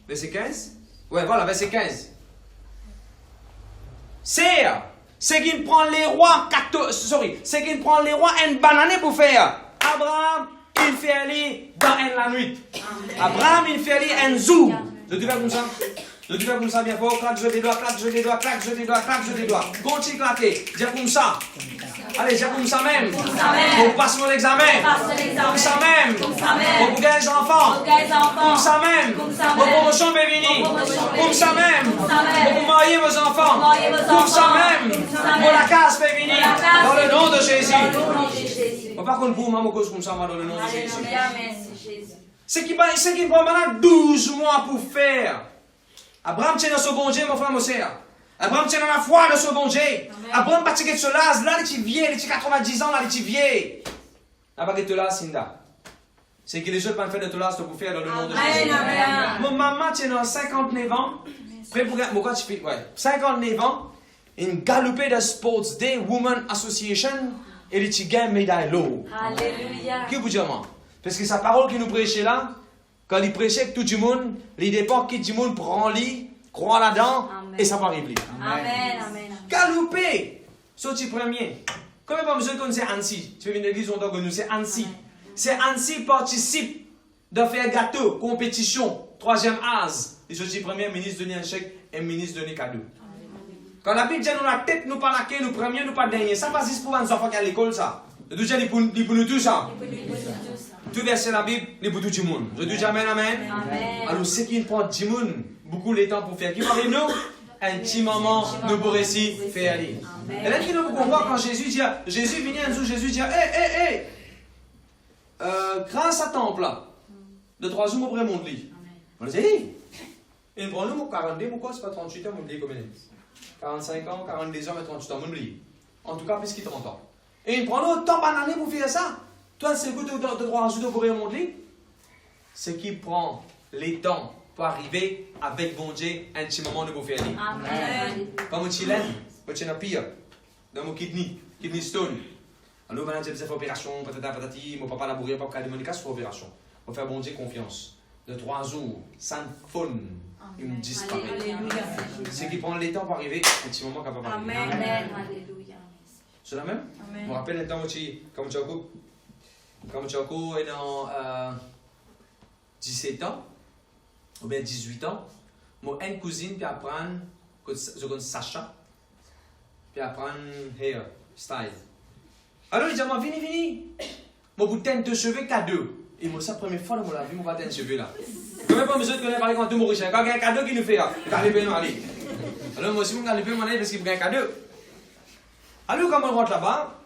Verset 15? Ouais, voilà, verset 15. C'est qu'il prend les rois, c'est qu'il prend les rois une banane pour faire. Abraham, il fait aller dans la nuit. Abraham, il fait aller un zou. Je te fais comme ça. Je te fais comme ça, bien fort. Clac, je des doigts, clac, je des doigts, clac, je des doigts, clac, je des doigts. Continue claquer. Dis comme ça. Allez, dis comme ça même. Pour passer mon examen. Comme ça même. Pour gagner les enfants. Comme ça même. Pour promotion bévini. Comme ça même. Pour marier vos enfants. Comme ça même. Pour la case bévini. Dans le nom de Jésus. On va pas qu'on pour maman cause comme ça, dans le nom de Jésus. C'est qui prend maintenant 12 mois pour faire. Abraham tient dans ce bon Dieu, mon frère, mon sœur. Abraham tient dans la foi de ce bon Dieu. Abraham pas de ce là, il est vieux, il est 90 ans, là, il est vieux. La baguette là, Sinda. C'est que les autres peuvent faire de là, pour faire dans le nom de Jésus. Mon maman tient dans 59 ans. Prêt pour pourquoi tu fais, ouais, 59 ans. Une galopée de Sports Day Women Association. Et il gagne médaille l'eau. Alléluia. Qui vous dit moi? Parce que sa parole qui nous prêchait là, quand il prêchait que tout le monde, il dépend que tout le monde prend lit, croit là-dedans, et ça va arriver. Amen. Galoper! Sorti premier. Combien pas besoin de connaître Annecy? Tu fais une église, on doit connaître, c'est Annecy. C'est Annecy participe de faire gâteau, compétition, 3e as. Et sorti premier, ministre donné un chèque et ministre donné cadeau. Quand la Bible dit nous la tête, nous pas la queue, nous premier, nous pas dernier. Ça passe juste pour un enfant qui est à l'école, ça. Je dis pour nous tous, ça. Tout verset la Bible, il est pour tout le monde. Je dis amen, amen. Alors, ce qui prend du monde, beaucoup de temps pour faire. Qui parle nous? Un petit moment, nous pourrons ici faire aller. Et là, qui nous comprend quand Jésus dit, Jésus vient un jour, Jésus dit, grâce à temple là, de 3 jours, on pourrait monter. On dit, il prend nous 42, pourquoi c'est pas 38 ans, on oublie combien? 45 ans, 42 ans, mais 38 ans, on oublie. En tout cas, plus qu'il 30 ans. Et il prend autant d'années pour faire ça. Toi, c'est le goût de 3 jours, on pourrait monter. Ce qui prend les temps pour arriver avec bon Dieu, un petit moment de vous faire aller. Amen. Comme tu l'aimes, tu n'as pire. Dans mon kidney stone. Alors, maintenant, j'ai fait opération, patati, mon papa l'a bourré, papa l'a demandé qu'à faire opération. On va faire bon Dieu confiance. De 3 jours, sans faune, il me disparaît. Ce qui prend les temps pour arriver, un petit moment capable d'arriver. Amen. Alléluia. C'est la même? Amen. Je me rappelle un temps où comme Choko est dans 17 ans, ou bien 18 ans, mon une cousine puis apprendre, je connais Sacha, puis apprendre hair style. Alors il dit moi viens, mon bout de teinte de cheveux cadeau. Et moi, c'est la première fois dans ma vie, je vais teindre cheveux là. Quand même pas besoin de connaître parler quand tout mon riche. Quand il y a un cadeau qui nous fait, allez, ben non, allez. Alors moi aussi, je vais aller m'en aller parce qu'il y a un cadeau. Alors quand on rentre là-bas,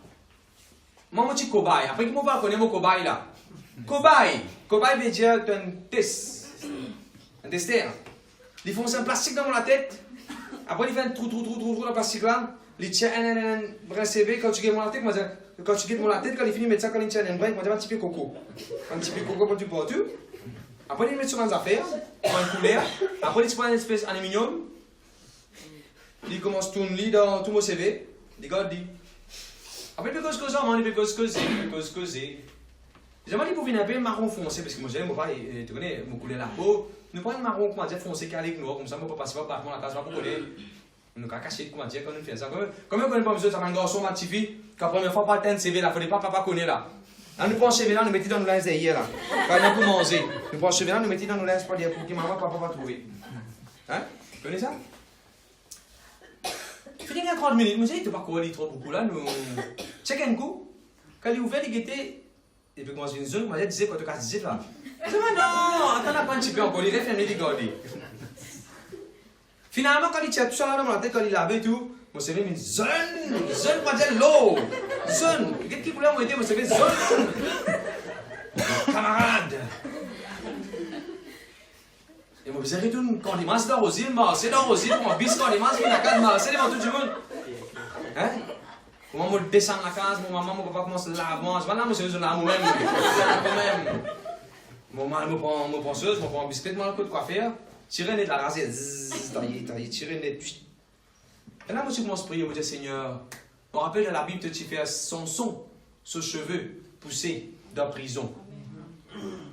moi, je suis cobaye. Après, comment on va connaître mon cobaye là? Cobaye veut dire un test. Un testeur. Il fonce un plastique dans la tête. Après, il fait un trou dans le plastique là. Il tient un brin CV. Quand tu guettes mon tête, quand tu guettes mon tête, quand il finit de mettre ça, quand il tient un brin, il un petit peu coco. Un petit peu coco pour tu portes tout. Après, il met sur une affaire, pour une couleur. Après, il prend une espèce d'aluminium. Il commence à tourner dans tout mon CV. Il regarde, dit. Après, il peut causer. J'aimerais pour venir un peu marron foncé, parce que moi, j'aime pas, tu connais, me couler la peau. Nous prenons un marron, comment dire, foncé, calé, noir, comme ça, on ne peut pas passer par la case, on va coller. On nous a caché, comment dire, quand on fait ça. Comme on ne connaît pas besoin, ça un garçon, ma petite fille, la première fois, pas le CV là, il ne faut pas papa connaître là. Là, nous prenons le CV là, nous mettons dans nos linges hier là. Quand on a pour manger, nous prenons le CV là, nous mettons dans nos linges pour dire pour que maman, papa va trouver. Hein? Tu connais ça? Fini à 30 minutes, je me dis, tu ne vas pas courir trop beaucoup là, nous. Check un coup. Quand il est ouvert, il était. Et puis, quand j'ai une zone, je disais, quand tu casses 18 là. Je dis, non, attends un petit peu encore, il est fermé, il garde. Finalement, quand il tient tout ça là dans la tête, quand il lavait tout, mon CV me dit, zone, quoi dire l'eau. Zone. Qu'est-ce qu'il voulait m'aider, mon CV, zone. Camarade. Et moi, vous avez tout, quand il masse dans Rosine, c'est dans Rosine, mon bis, quand il masse, il a qu'à masser devant tout le monde. Hein? Moi, je descends la case, mon maman, mon papa commence à laver. Je vais là, monsieur, je lave moi-même. Mon maman me prend une ponceuse, me prend un biscuit, me prend quoi faire. Tirer le nez de la rasée, tirer le nez. Et là, monsieur commence à prier, je dis, Seigneur, on rappelle de la Bible que tu fais son cheveu poussé dans la prison.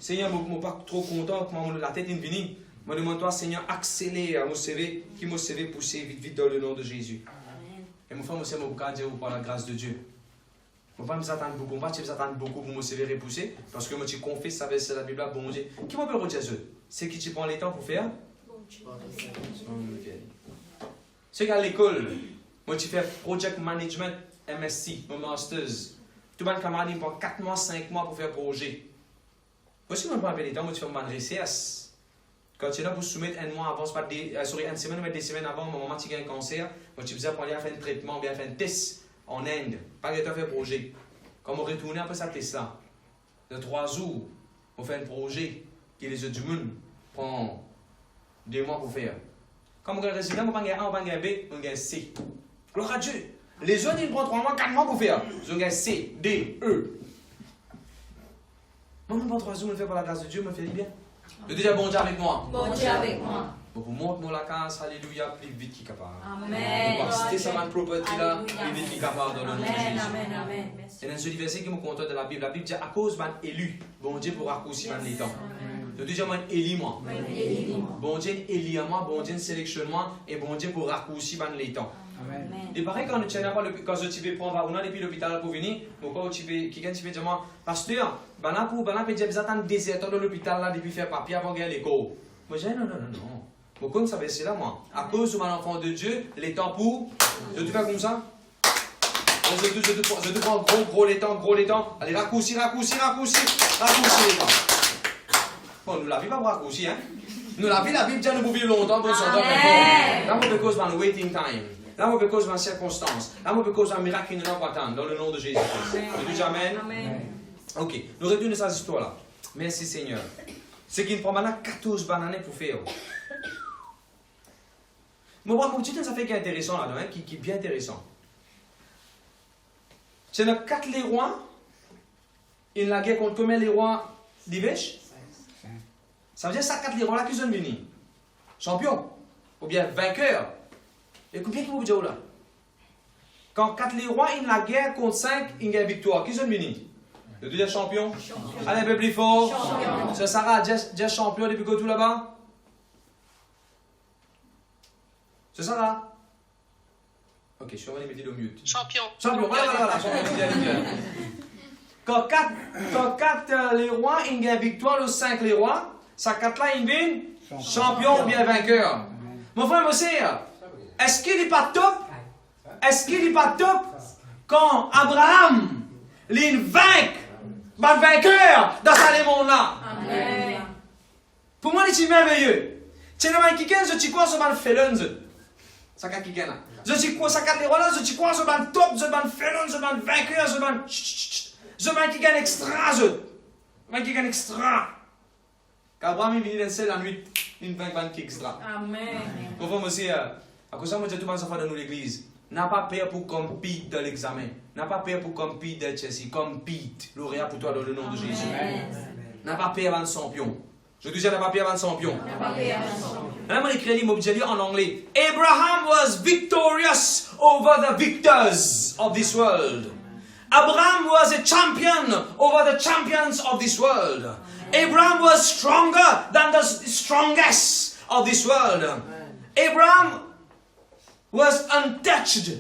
Seigneur, je ne suis pas trop content que la tête est venue. Je demande-toi, Seigneur, accélère mon CV, qui mon CV poussé vite dans le nom de Jésus. Et mon frère, je vais dire par la grâce de Dieu. Je ne vais pas m'attendre beaucoup, je vais m'attendre beaucoup pour me CV repousser, parce que moi, tu confesses, ça c'est la Bible, bon Dieu. Qui m'a redire ça? C'est qui tu prends les temps pour faire? C'est qu'à l'école, moi, tu fais Project Management MSc, mon Masters. Tout le monde camarade, il prend 4 mois, 5 mois pour faire projet. Moi, si je prends un peu de temps, moi, tu fais mon recherche. Quand tu es là pour soumettre un mois avant, une semaine ou des semaines avant, au moment où tu as un cancer, moi, tu faisais pour aller faire un traitement, bien faire un test en Inde. Pas que tu as fait un projet. Quand on retourne après ça test là, de 3 jours, on fait un projet qui les autres du monde prend 2 mois pour faire. Quand on regarde le résultat, on va gagner A, on va gagner B, on gagne C. Gloire à Dieu. Les autres, ils prennent 3 mois, 4 mois pour faire. Ils ont gagné C, D, E. Moi, je prends 3 jours, je le fais par la grâce de Dieu, je me fais bien. Je dis déjà bon Dieu avec moi. Bon Dieu avec moi. Pour monter la case, alléluia, plus vite qu'il est capable. Amen. Pour citer sa main property là, plus vite qu'il est capable dans le nom de Jésus. Amen. Et dans ce verset qui me contente de la Bible dit à cause d'un élu, bon Dieu pour raccourcir les temps. Je dis déjà moi élu moi. Bon Dieu élit à moi, bon Dieu sélectionne moi et bon Dieu pour raccourcir les temps. Et pareil quand tu n'as pas quand je vais prendre on a depuis l'hôpital pour venir, pourquoi tu vais quelqu'un tu vais dire moi pasteur, là pour dire vous attendez des heures dans l'hôpital là depuis faire papier avant gagner l'école. Moi je dis non. Pourquoi ça c'est là moi? À cause de mon enfant de Dieu, les temps pour je te fais comme ça. Je te prends gros les temps. Allez raccourcir les temps. Bon, nous la vie pas pour raccourcir hein. Nous la Bible dit nous pouvons vivre longtemps pour s'en donner. Là on peut cause d'un waiting time. Là on peut cause d'une circonstance. Là on peut cause d'un miracle qui nous n'a pas atteint dans le nom de Jésus. Je dis amen. Ok, nous retournons à cette histoire là. Merci Seigneur. C'est qu'il prend maintenant 14 bananes pour faire. Mais bon, ça fait qui est intéressant là-dedans, hein, qui est bien intéressant. C'est les 4 les rois. Il a guerre contre combien les rois d'Ivèche? Ça veut dire ça 4 les rois là qui sont venus. Champion. Ou bien vainqueur. Et combien qui vous dire là? Quand 4 les rois, il a guerre contre 5, il a une victoire. Qui sont venus? Le deuxième champion. Allez un peu plus fort. C'est Sarah, déjà champion depuis que tout là-bas. C'est ça là? Ok, je suis en train de mettre le mute. Champion. Voilà. Quand 4 les rois, il y a victoire, le 5 les rois, ça 4 là, il vient champion ou bien vainqueur. Mon frère, est-ce qu'il n'est pas top? Quand Abraham, il vainc, le vainqueur dans ce monde là? Amen. Pour moi, c'est merveilleux. C'est le même qui gagne, je crois sur le felon. Ça qui gagne là. Je crois ça quand les rois je crois sur le top, sur le felon, sur le vainqueur, sur le je qui gagne extra, je qui gagne extra. Quand Abraham est venu dans la nuit, il gagne extra. Amen. Conforme aussi à cause ça, moi je dis tout le monde dans l'église. N'a pas peur pour compete dans l'examen. N'a pas peur pour compete dans Chelsea. Compete, lauréat pour toi dans le nom de Jésus. N'a pas peur avant champion. Je dis n'a pas peur avant champion. Là, moi écrit en anglais. Abraham was victorious over the victors of this world. Abraham was a champion over the champions of this world. Abraham was stronger than the strongest of this world. Abraham was untouched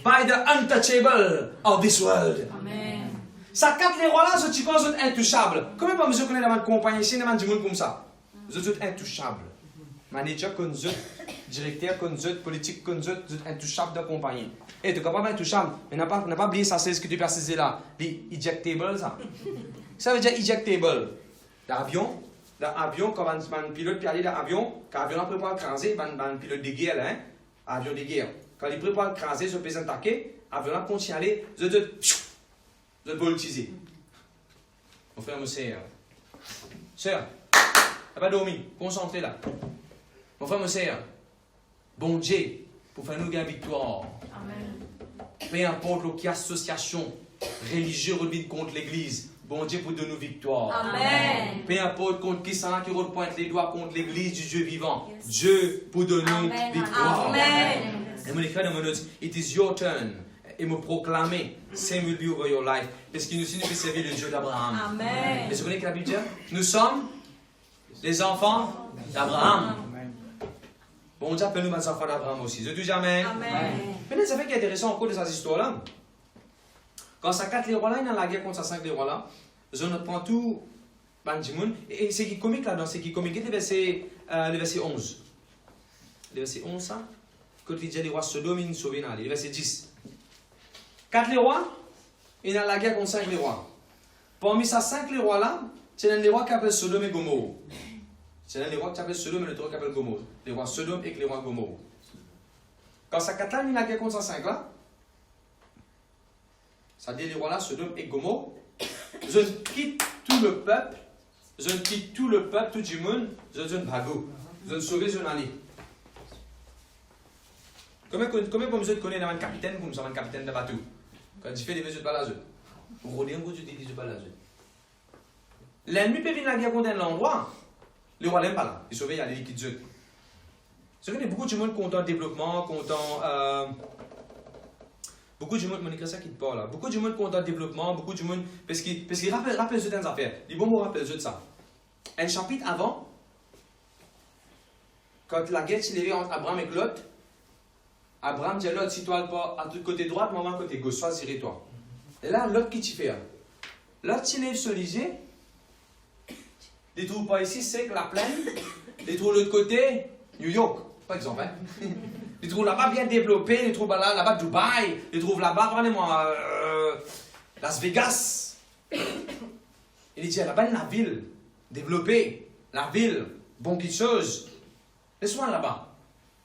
by the untouchable of this world. Amen. Ça quatre les rois là, je dis qu'on est intouchable. Comment pas monsieur connaît la compagnie ici, dans du monde comme ça. Vous êtes intouchable. Manager comme vous, directeur comme vous, politique comme vous êtes intouchable de compagnie. Et tu es capable intouchable, mais n'a pas oublié ça, c'est ce que tu précises là. Les ejectable ça. Ça veut dire ejectable. L'avion, quand un pilote peut aller dans l'avion, quand l'avion prépare à craser, un pilote de guerre là, hein. Avion de guerre. Quand il prépare à craser, je peux attaquer, l'avion continue à aller, je peux l'utiliser. Mon frère, mon sœur. Sœur, elle va dormir, concentrez là. Mon frère, mon sœur, bon Dieu, pour faire nous gagner victoire. Amen. Peu importe quelle association religieuse revient contre l'Église, bon Dieu pour donner nous victoire. Amen. Peu importe contre qui ça qui repointe les doigts contre l'Église du Dieu vivant, Dieu pour donner nous victoire. Amen. Et mon écrit dans mon note, it is your turn. Et me proclamer, same will be over your life. Parce qu'il nous signifie servir le Dieu d'Abraham. Amen. Et vous connaissez que la Bible dit? Nous sommes les enfants d'Abraham. Bon Dieu appelle nous les enfants d'Abraham aussi. Je dis jamais. Amen. Maintenant, ça fait qu'il est intéressant encore de cette histoire-là. Quand ça quatre les rois là, il y a la guerre contre ça 5 les rois là. Je ne prends tout. Et c'est qui comique là-dedans, c'est qui comique. Le verset 11. Le verset 11, ça. Quand il dit les rois Sodome, ils sauvent. Le verset 10. 4 les rois, il y a la guerre contre 5 les rois. Parmi ces 5 les rois là, c'est les rois qui appellent Sodome et Gomorrhe. C'est les rois qui appellent Sodome et les rois qui appellent Gomorrhe. Les rois Sodome et les rois Gomorrhe. Quand ça 4 là, il y a la guerre contre ces 5 là. Ça dit les rois là, Sodome et Gomorrhe. Je quitte tout le peuple. Je quitte tout le peuple, tout le monde. Je donne bago. Je sauve, je n'allais. Combien de vous connaissez un capitaine comme ça, un capitaine de bateau? Quand il fait des mesures de balazeux. Vous rodez un coup, tu dis de balazeux. L'ennemi peut venir à la guerre contre un endroit. Les rois n'aiment pas là. Ils sauvent, il y a des liquides jeux. C'est vrai qu'il y a beaucoup de monde content développement, content. Beaucoup de monde, mon écrit ça qui te parle là. Beaucoup de monde content développement, beaucoup de monde. Parce qu'il rappelle des affaires. Les bons mots rappellent de ça. Un chapitre avant, quand la guerre s'est levée entre Abraham et Lot, Abraham dit à Lot, si toi pas à tout côté droite, moi à côté gauche, choisirai-toi. Et là, Lot qui t'y fait? Lot s'y lève sur l'Isée, il ne trouve pas ici, c'est que la plaine, il trouve de l'autre côté, New York, par exemple. Hein? Il trouve là-bas bien développé, il trouve là-bas Dubaï, il trouve là-bas, regardez-moi, Las Vegas. Il dit là-bas, la ville, développée, la ville, bon quelque chose. Laisse-moi là-bas.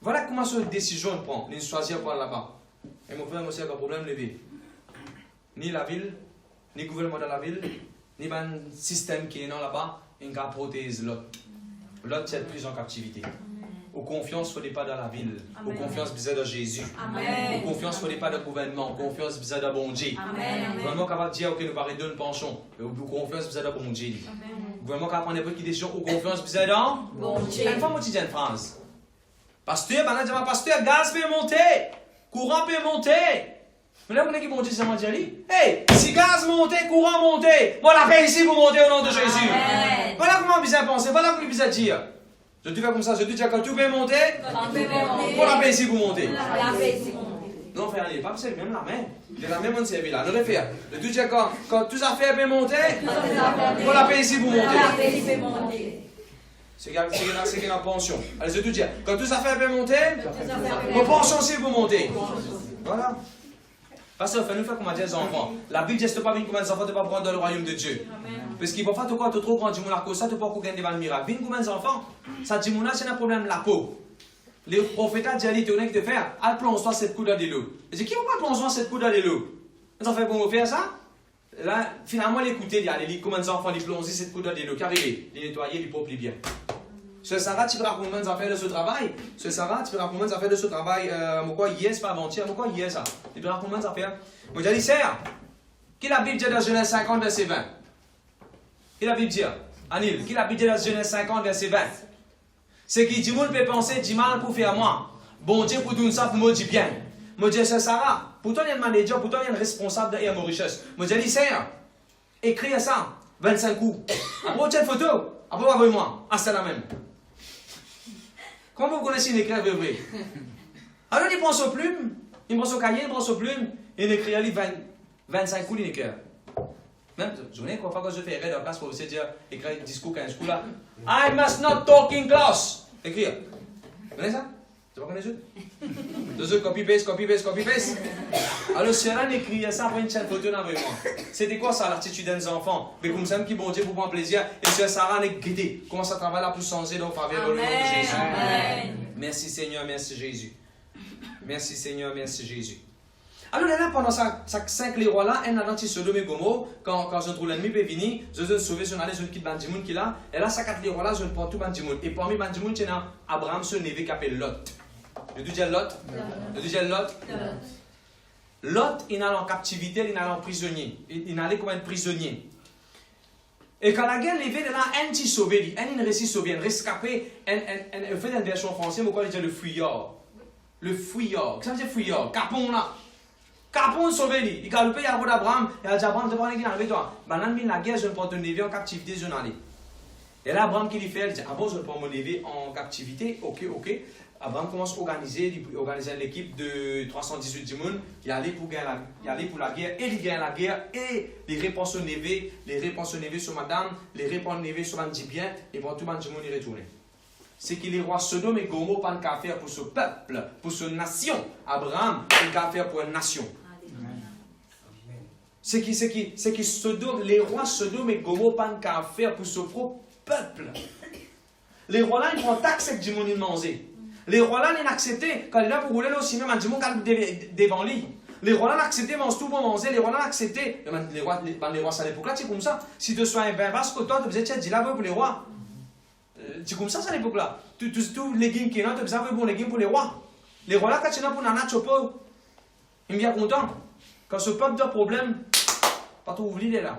Voilà comment cette décision on prend, de choisir pour aller là-bas. Et mon frère, moi aussi, il n'y a pas de problème levé. Ni la ville, ni le gouvernement de la ville, ni un système qui est là-bas, il y a une prothèse l'autre. L'autre, c'est pris en captivité. Aux confiance, il ne faut pas dans la ville. Aux confiance, il y a de Jésus. Amen. Aux confiance, il ne faut pas de gouvernement. Aux confiance, il y a de bon Dieu. Amen. Le gouvernement capable de dire, ok, nous parlons de pension. Mais aux confiance, il y a de bon Dieu. Le gouvernement capable de prendre des décisions. Aux confiance, il y a de bon Dieu. Une fois, moi, je dis une phrase. Pasteur, maintenant, pasteur, gaz peut monter, courant peut monter. Mais là, vous voulez qu'il monte, c'est moi, Jerry. Hey, si gaz monte, courant monte, voilà, paix ici, vous montez au nom de Jésus. Amen. Voilà comment vous avez pensé, voilà comment vous avez dire. Je te fais comme ça, je te dis quand tout peut monter, voilà, paix ici, vous montez. Non, frère, il n'est pas même la main. C'est la même on servi là. Ne faire. Je te dis quand tout ça fait peut monter, voilà, paix ici, vous montez. C'est qu'il y a une pension. Allez, je te dis, quand tout ça fait peut monter, vos pensions aussi vous montez. Voilà. Parce que nous faisons comme des enfants. La Bible dit que pas venir comme des enfants, de ne pas prendre dans le royaume de Dieu. Parce qu'il va faire tout quoi, tu trop grand, tu m'as ça, tu peux pas gagner devant le miracle. Venir comme des enfants, ça dit, c'est un problème de la peau. Les prophètes ont dit à l'éternel qui te fait, al plonge-toi cette coude de l'eau. Il dit, qui va pas plonger cette coude de l'eau? Vous avez fait pour faire ça? Là, finalement, l'écouter, il y a les comme des enfants, ils plongent cette coude de l'eau, qui arrive, les nettoyer, les propres, les bien. Ce Sarah, tu peux raconter des affaires de ce travail. Ce Sarah, tu peux raconter des affaires de ce travail. Pourquoi hier, c'est pas avant-hier? Pourquoi hier, ça? Tu peux raconter des affaires. Moi, j'ai dit, Serre, qui la Bible dit dans Genèse 50, verset 20? Qui la Bible dit? Anil, qui la Bible dit dans Genèse 50, verset 20? C'est qui dit, monde peut penser, dit mal pour faire moi. Bon Dieu, pour tout ça, pour me dire bien. Moi, j'ai dit, c'est Sarah. Pourtant, il y a un manager, pourtant, il y a un responsable de Mauritius. Moi, j'ai dit, Serre, écris ça, 25 coups. Après, tu as une photo. Après, envoie-moi. Ah, c'est la même. Comment vous connaissez une écrire vrai? Alors, il pense aux plumes, il pense au cahier, il pense aux plumes, et il écrit 25 coups, il écrit. Même, je ne crois pas que je fais erreur de la place pour vous dire, écrire 10 coups, 15 coups là. I must not talk in class. Écrire. Vous connaissez ça? Tu vois connaître ça? Deux autres, copy-paste, copy-paste, copy-paste. Alors, si elle écrit ça après une chaîne photo dans vraiment. C'était quoi ça, l'attitude des enfants? Mais comme ça, qui bon Dieu pour prendre plaisir, et si Sarah n'est guidée, comment ça travaille là pour changer dans le faveur dans le nom de Jésus? Amen. Merci Seigneur, merci Jésus. Merci Seigneur, merci Jésus. Alors là, pendant ça 5 les rois là, un anti Sodome et Gomorrhe, quand je trouve l'ennemi peut venir, je vais sauver, je vais aller, je quitte Bandimoun qui là, et là, ça 4 les rois là, je vais prendre tout Bandimoun. Et parmi Bandimoun, il y a Abraham, son neveu qui appelle Lot. Je dis Lot? Je dis Lot? Lot, il allait en captivité, il allait en prisonnier. Il allait comme un prisonnier. Et quand la guerre levée, là, un petit sauvé, un récit sauvé, un rescapé, un fait une version française, mais quoi, il dit le fuyard. Le fuyard. Qu'est-ce que ça veut dire fuyard? Capon là. Capon sauvé, il galopait, il a dit Abraham, il a dit Abraham, tu vas aller avec toi. Maintenant, la guerre, je ne prends ton neveu en captivité, je n'en ai. Et là, Abraham qui lui fait, il dit, ah bon, je prends mon neveu en captivité, ok. Abraham commence à organiser l'équipe de 318 Dimoun, il allait pour la guerre, et il gagne la guerre, et les réponses au neveu sur madame, les réponses au neveu sur un bien, et pour tout le monde, Dimoun y retourne. C'est que les rois Sodome et Gomorrhe pas qu'à faire pour ce peuple, pour cette nation. Abraham, il qu'à faire pour une nation. C'est que Sodome, les rois Sodome et Gomorrhe pas qu'à faire pour ce propre peuple. Les rois là, ils prennent taxe avec Dimoun il manger. Les rois là, ils accepté, quand il est là pour rouler là aussi, même un Dimoun devant lui. Les rois là, accepté, mangent tout pour manger. Les rois là, accepté. Les rois, ça à l'époque là, c'est comme ça. Si tu sois un vin vache, que toi, tu faisais dit là pour les rois. C'est comme ça à l'époque là. Tous les légumes qui sont là, tu faisais un bon légume pour les rois. Les rois là, quand tu es là pour Nana Chopo, ils sont bien contents. Quand ce peuple a problème, pas tout ouvrir là.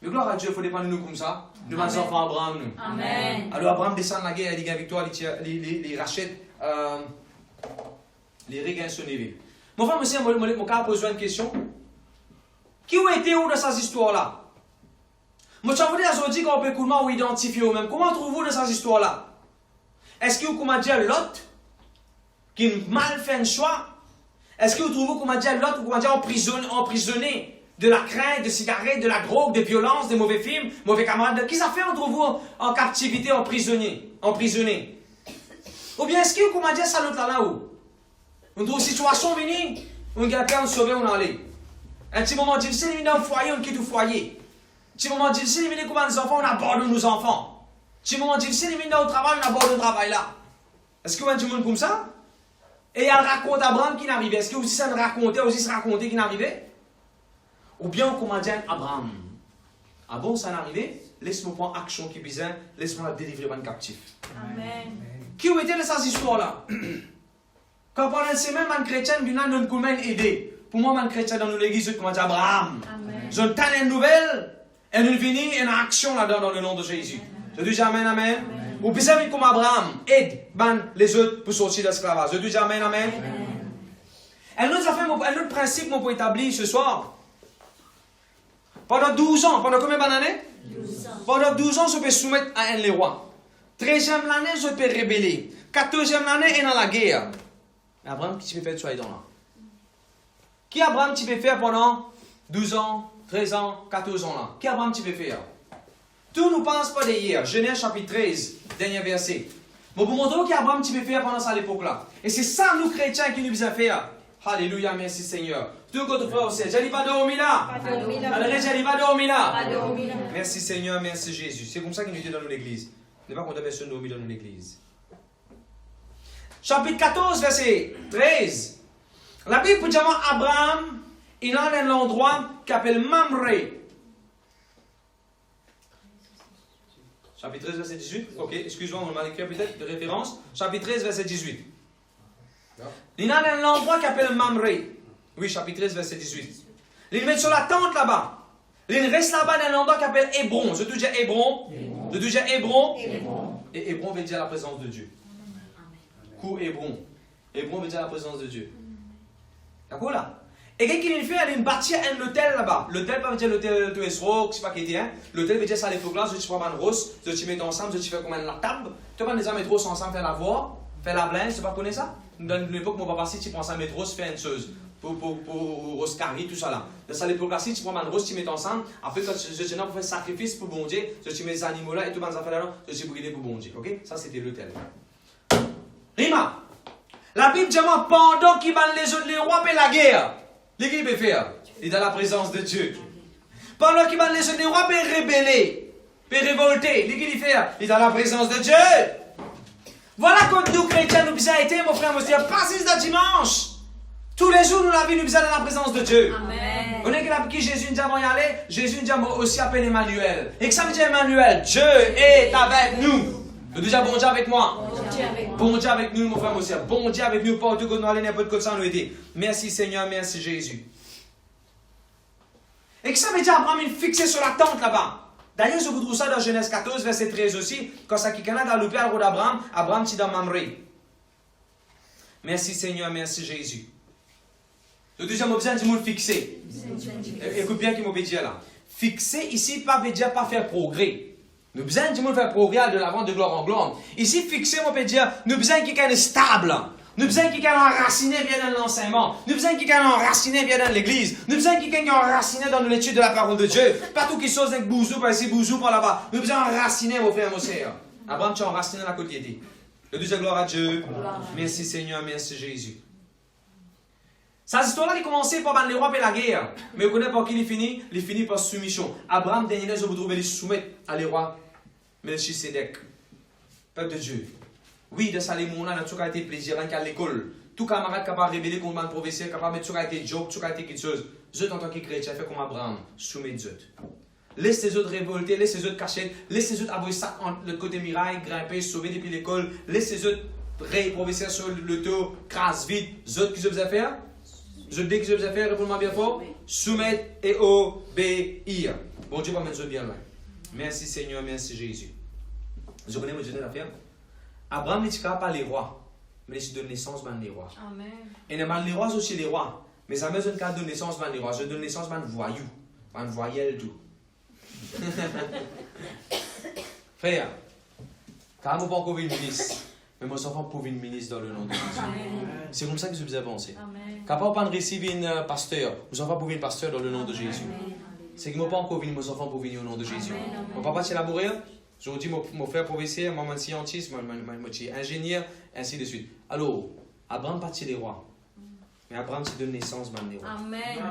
Mais gloire à Dieu, il faut dépendre de nous comme ça. De mes enfants Abraham. Nous. Amen. Alors Abraham descend la guerre, il dit victoire, il rachète, les regagne son neveu. Mon frère, monsieur, mon cas a posé une question. Qui ont été où dans ces histoires-là? Moi, je vous dis qu'on peut comment identifier eux-mêmes. Comment trouvez-vous dans ces histoires-là? Est-ce que vous comment dire Lot, qui a mal fait un choix? Est-ce que vous trouvez comment dire Lot, ou comment dire emprisonné? De la crainte, de cigarettes, de la drogue, de violence, de mauvais films, mauvais camarades. Qui ça fait entre vous en captivité, emprisonné? Ou bien est-ce que vous comment dire ça l'autre là-haut? On trouve une situation venue, on gagne on sauve, on allait. Un petit moment difficile, il vient dans le foyer, on quitte le foyer. Un petit moment difficile, il vient comme nos enfants, on abandonne nos enfants. Un petit moment difficile, il vient dans le travail, on abandonne le travail là. Est-ce que vous avez du monde comme ça? Et elle raconte à Abraham qui n'arrivait. Est-ce que vous aussi ça racontait, aussi se raconter qui n'arrivait? Ou bien on commande à Abraham. Ah bon, ça n'arrivait? Laisse-moi prendre action qui bizarre, laisse-moi la délivrer un captif. Amen. Qui ont été dans ces histoires-là? Quand pendant une semaine, un chrétien vient nous comment aider. Pour moi, un chrétien dans l'église, je commande à Abraham. Je donne une nouvelle, et nous venons et une action là-dedans dans le nom de Jésus. Je dis amen, amen. Ou bien comme Abraham, aide les autres pour sortir de l'esclavage. Je dis amen, amen. Un autre principe pour établir ce soir. Pendant 12 ans, pendant combien d'années? 12 ans. Pendant 12 ans, je peux soumettre à un roi. 13e année, je peux rébeller. 14e année, et dans la guerre. Mais Abraham, qui tu peux faire de ça là? Qui Abraham tu peux faire pendant 12 ans, 13 ans, 14 ans là? Qui Abraham tu peux faire? Tout nous pense pas d'hier. Genèse chapitre 13, dernier verset. Bon, pour montrer qui Abraham tu peux faire pendant ça à l'époque là. Et c'est ça, nous chrétiens, qui nous faisons faire. Alléluia, merci Seigneur. Tout contre frère aussi. J'ai dit pas dormir là. Alors, j'ai dit pas dormir là. Merci Seigneur, merci Jésus. C'est comme ça qu'il nous dit dans l'église. Ne pas qu'on devait se dormir dans l'église. Chapitre 14, verset 13. La Bible dit à Abraham, il a un endroit qui s'appelle Mamré. Chapitre 13, verset 18. Ok, excuse-moi, on m'a écrit peut-être de référence. Chapitre 13, verset 18. Il a un endroit qui s'appelle Mamré. Oui, chapitre 13, verset 18. Il met sur la tente là-bas. Il reste là-bas dans un endroit qui s'appelle Hébron. Je te dis Hébron. Je te dis Hébron. Et Hébron veut dire la présence de Dieu. Coup Hébron. Hébron veut dire la présence de Dieu. D'accord là? Et qu'est-ce qu'il fait? Il bâtit un hôtel là-bas. L'hôtel, pas veut dire l'hôtel de Esro, c'est pas qui est. L'hôtel veut dire ça à l'époque là, je te prends une rose, je te mets ensemble, je te fais comme la table. Tu vas les mettre ensemble, faire la voix, faire la blinde, tu pas connais ça? Dans l'époque, mon papa, si tu prends ça, mettre rose, fais une chose. Pour Oscari, tout ça là. Dans ça, l'époque là, si tu prends une rose, tu mets ensemble, après quand je te pour faire sacrifice pour bon Dieu, je te mets les animaux là et tout le monde fait là, je te brûler pour bon Dieu. Ok? Ça c'était l'hôtel. Rima! La Bible dit pendant qu'il va les rois et la guerre, l'équipe peut faire. Il est dans la présence de Dieu. Pendant qu'il va les rois et rébeller, et révolter, l'équipe fait. Il est dans la présence de Dieu. Voilà comme nous chrétiens nous avons été, mon frère, mon soeur, pas ce dimanche. Tous les jours, nous la vie, nous sommes dans la présence de Dieu. Amen. On est que Jésus nous dit avant y aller, Jésus nous dit aussi appelé Emmanuel. Et que ça veut dire Emmanuel, Dieu est avec nous. Nous disons bon Dieu avec moi. Bon Dieu avec nous, mon frère, mon soeur. Bon Dieu avec nous, partout que nous allons n'importe quoi ça nous aider. Merci Seigneur, merci Jésus. Et que ça veut dire Abraham est fixé sur la tente là-bas. D'ailleurs, je vous trouve ça dans Genèse 14, verset 13 aussi. Quand ça qui a dans le père d'Abraham, Abraham est dans Mamré. Merci Seigneur, merci Jésus. Le deuxième objet, c'est de fixer. Écoute bien qui m'a dit là. Fixer ici, pas veut dire pas faire progrès. Nous besoin de faire progrès de l'avant de gloire en gloire. Ici, fixer, on peut dire, nous besoin qu'il y ait stable. Nous besoin qu'il y ait enraciné bien dans l'enseignement. Nous besoin qu'il y ait enraciné bien dans l'église. Nous besoin qu'il y ait enraciné dans l'étude de la parole de Dieu. Pas tout qui chose avec bouzou par ici, bouzou par là-bas. Nous besoin enraciner, mon frère, mon sœur. Abraham, tu as enraciné la côté. Le deuxième gloire à Dieu. Merci Seigneur, merci Jésus. Cette histoire-là, il commençait par les rois et la guerre. Mais vous connaissez par qui il finit? Il finit par soumission. Abraham, dernier, je vous trouve, il soumettre à les rois. Melchisedec, peuple de Dieu. Oui, de ça, les mots, on a toujours été plaisir, rien qu'à l'école. Tout camarade capable de révéler contre le professeur, capable de toujours été joke, toujours été quelque chose. Zut, en tant que chrétien, fait comme Abraham, soumet Zut. Laisse les autres révolter, laisse les autres cacher, laisse les autres avoir ça entre le côté miraille, grimper, sauver depuis l'école, laisse les autres professeur sur le dos, crasse vite. Zut, qu'est-ce que vous avez faire? Je dis que je vous ai fait, répondez-moi bien fort. Soumettre et obéir. Bon Dieu va mettre bien loin. Merci Seigneur, merci Jésus. Je connais mon Dieu de l'affaire. Abraham n'est pas les rois, mais il donne naissance à les rois. Amen. Et les rois aussi les rois. Mais ça me donne qu'à donner naissance à les rois. Je donne naissance à un voyou. Un voyelle tout. Frère, quand vous pas encore une ministre, mais mon enfant pour une ministre dans le nom de Jésus. C'est comme ça que je vous ai avancé. Quand vous pas recevoir un pasteur, mon enfant pour une pasteur dans le nom de Jésus. C'est que mon pas encore venir, mon enfant pour venir au nom de Jésus. Mon papa c'est labouré. Je vous dis mon frère professeur, maman scientiste, mon ingénieur, ainsi de suite. Alors, Abraham partit les rois. Mais Abraham c'est de naissance dans les rois.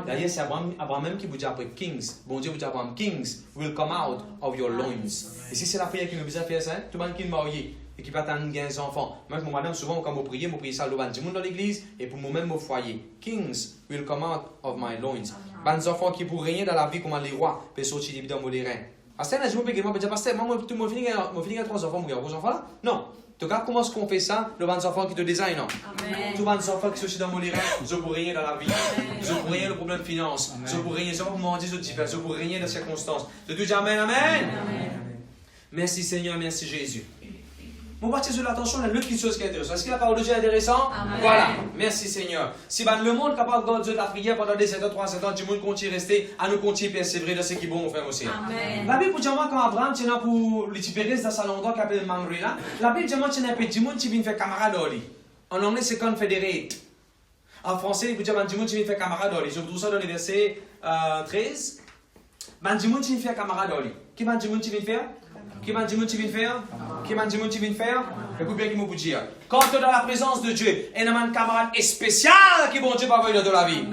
D'ailleurs, c'est Abraham même qui vous dit après Kings. Bon Dieu vous dit Abraham, Kings will come out of your loins. Et si c'est la prière qui nous a fait ça, tout le monde qui est marié et qui va attendre 15 enfants. Moi, mon madame, souvent, quand je prie ça devant tout le monde dans l'église et pour moi-même, mon foyer. Kings will come out of my loins. Les enfants qui pour régner dans la vie comme les rois, peuvent sortir dans mon reins. Parce que je me dis, pasteur, moi, tout le monde finit 3 enfants, mon gros enfants là? Non. Tu regardes comment est-ce qu'on fait ça, devant les enfants qui te designent, non? Tous les enfants qui sont dans mon reins, je pour régner dans la vie. Je pour régner le problème de finance. Je pour régner, je pour manger, je pour régner dans les circonstances. Je te dis Amen, Amen. Merci Seigneur, merci Jésus. Mon baptiste de l'attention, il y a l'autre chose qui est intéressante. Est-ce que la parole de Dieu est intéressante? Voilà. Merci Seigneur. Si le monde est capable de garder la prière pendant des 7 ans, 3 ans, du monde continue à rester, à nous continuer à persévérer dans ce qui est bon, mon frère aussi. La Bible dit quand Abraham tient pour récupérer dans son endroit qui s'appelle Mamré là, la Bible dit qu'il y a un petit monde qui vient faire camarade dans lui. En anglais, c'est confederate. En français, il dit qu'il y a un petit monde qui vient faire camarade dans lui. Je vous trouve ça dans le verset 13. Il dit qu'il vient faire camarade dans lui. Qui est le petit monde qui vient faire? Qui m'a dit que tu viens faire? Qui m'a dit que tu viens faire? Écoute bien qui m'a dit. Quand tu es dans la présence de Dieu, et un camarade spécial qui bon Dieu va venir dans la vie.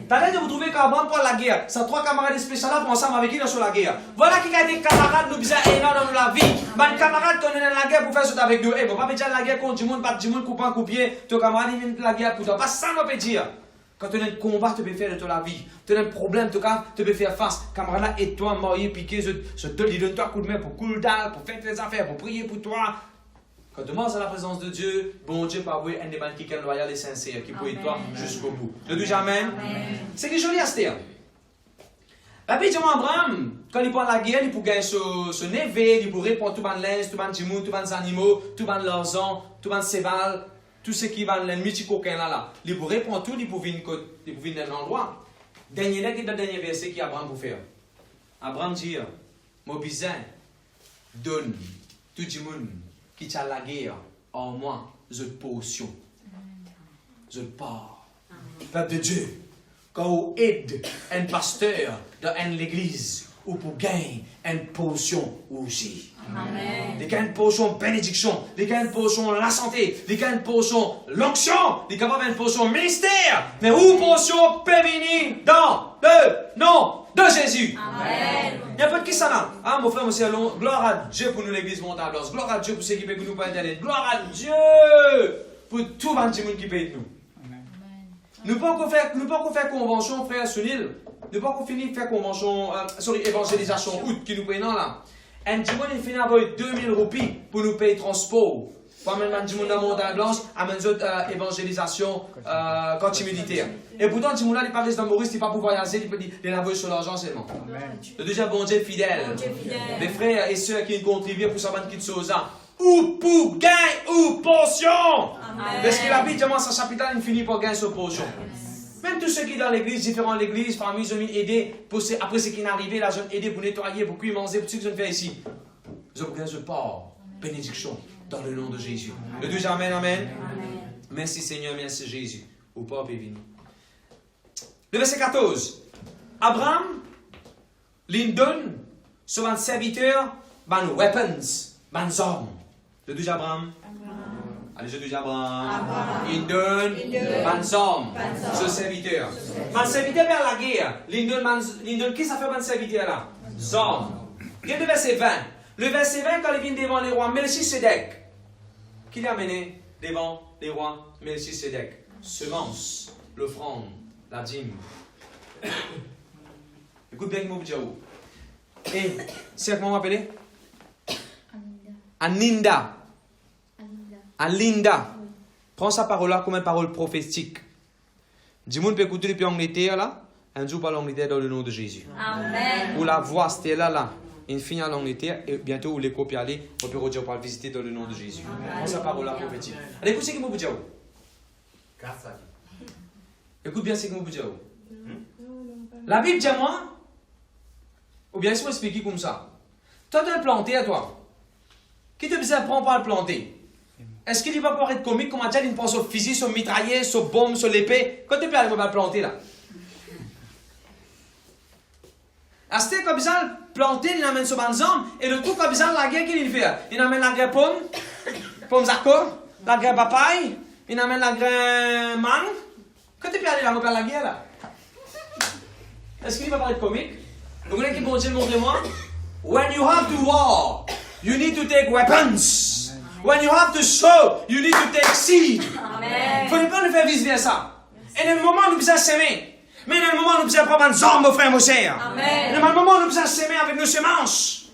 T'as l'air de vous trouver qu'Abraham pour la guerre. Ces trois camarades spéciaux là pour ensemble avec qui dans sur la guerre. Voilà qui a des camarades nous bizarres énormes dans la vie. Mes camarades qu'on est dans la guerre pour faire ça avec nous. Eh bon, pas dire la guerre contre du monde, pas du monde coupant coupier. Ton camarade il vient de la guerre pour toi. Pas ça on peut dire. Quand tu as un combat, tu peux faire de la vie. Tu as un problème, tu peux faire face. Camarade et toi, marié, piqué, je te donne toi un coup de main pour cool down, pour faire tes affaires, pour prier pour toi. Quand tu montes à la présence de Dieu, bon Dieu peut avoir un des qui est loyal et sincère, qui peut être toi jusqu'au bout. Le dis Amen. C'est que joli à se dire. La Bible dit Abraham, quand il prend la guerre, il peut gagner ce névé, il peut répondre tout le linge, tout le monde, tout les animaux, tout l'argent, tout le cheval. Tout ce qui va dans l'ennemi qui coquin là. Il peut répondre tout, il peut venir dans un endroit. Dernier verset qui Abraham peut faire. Abraham dit, mon besoin donne tout le monde qui a la guerre en moi, je potion. Je pars. Peuple de Dieu, quand vous aidez un pasteur dans l'église, ou pour gagner une potion aussi. Amen. Des une potion bénédiction, des une potion la santé, des une potion l'onction, des capables une potion ministère, mais où potion peut venir dans le nom de Jésus. Amen. Il y a pas de qui ça là. Ah mon frère, mon sœur, gloire à Dieu pour nous l'église montable, gloire à Dieu pour ceux qui peuvent nous par internet, gloire à Dieu pour tout le monde qui paye nous. Amen. Nous pas qu'on faire convention, frère Sunil. Nous pas qu'on finisse faire convention sur l'évangélisation août qui nous prenons là. Un dimanche, il finit avec 2000 roupies pour nous payer transport. Pour amener un dimanche dans la montagne blanche, amener une autre évangélisation continuité. Et pourtant, le dimanche là, il parle dans Maurice, il ne peut pas pouvoir voyager, il peut dire, il a sur l'argent seulement. Amen. Le deuxième bon Dieu fidèle. Les frères et sœurs qui contribuent pour savoir qui sont ça. Ou pour gain, ou potion. Parce que la Bible demande sa chapitre, il finit par gagner sa potion. Même tous ceux qui sont dans l'église, différentes églises, familles, ils ont aidé, après ce qui est arrivé, là, ils ont aidé pour nettoyer, pour cuire, manger, pour tout ce qu'ils ont fait ici. Ils ont gagné ce port, bénédiction, dans le nom de Jésus. Le Dieu, Amen, Amen. Merci Seigneur, merci Jésus. Au peuple est venu. Le verset 14. Abraham, Lyndon, sur un serviteur, ban weapons, ban armes. Le Dieu, Abraham. Allez, je dis Abraham. Lyndon, Bansom, ce serviteur. Mon serviteur vers la guerre. Lyndon, qui ça fait mon serviteur là? Zom. Regardez le verset 20. Le verset 20, quand il vient devant les rois Melchisedec, qui l'a amené devant les rois Melchisedec? Semence, l'offrande, la dîme. Écoute bien, mon Dieu. Et, c'est comment on m'appelle? Aninda. Alinda, prends sa parole-là comme une parole prophétique. Dis-moi, peut écouter depuis l'Angleterre là, un jour par l'Angleterre dans le nom de Jésus. Amen. Ou la voix, c'était là, il finit à l'Angleterre et bientôt où les copies aller, on peut redire par le visiter dans le nom de Jésus. Prends sa parole-là prophétique. Allez, écoutez ce que vous dire. Écoute bien ce que vous dire. La Bible dit à moi, ou bien laisse-moi expliquer comme ça. Toi, tu as planté à toi. Qui te besoin prendre par le planter? Est-ce qu'il va pouvoir être comique comme il pense au fusil, sur mitraillé, sur bombe, sur l'épée? Quand tu peux aller le planter là? C'était comme ça, planter, il amène sur banzam, et le truc comme ça, la guerre qu'il fait. Il amène la guerre pomme zacco, la guerre papaye, il amène la guerre mangue. Quand tu peux aller là, la guerre là? Est-ce qu'il va pas être comique? Vous voulez qu'il bon Dieu montre-moi? When you have to war, you need to take weapons. When you have to sow, you need to take seed. Il ne faut pas le faire vice-versa. Et dans le moment où nous besoin s'aimer, mais dans le moment où nous besoin prendre un zombie, mon frère, mon sœur. Dans le moment où nous besoin s'aimer avec nos semences,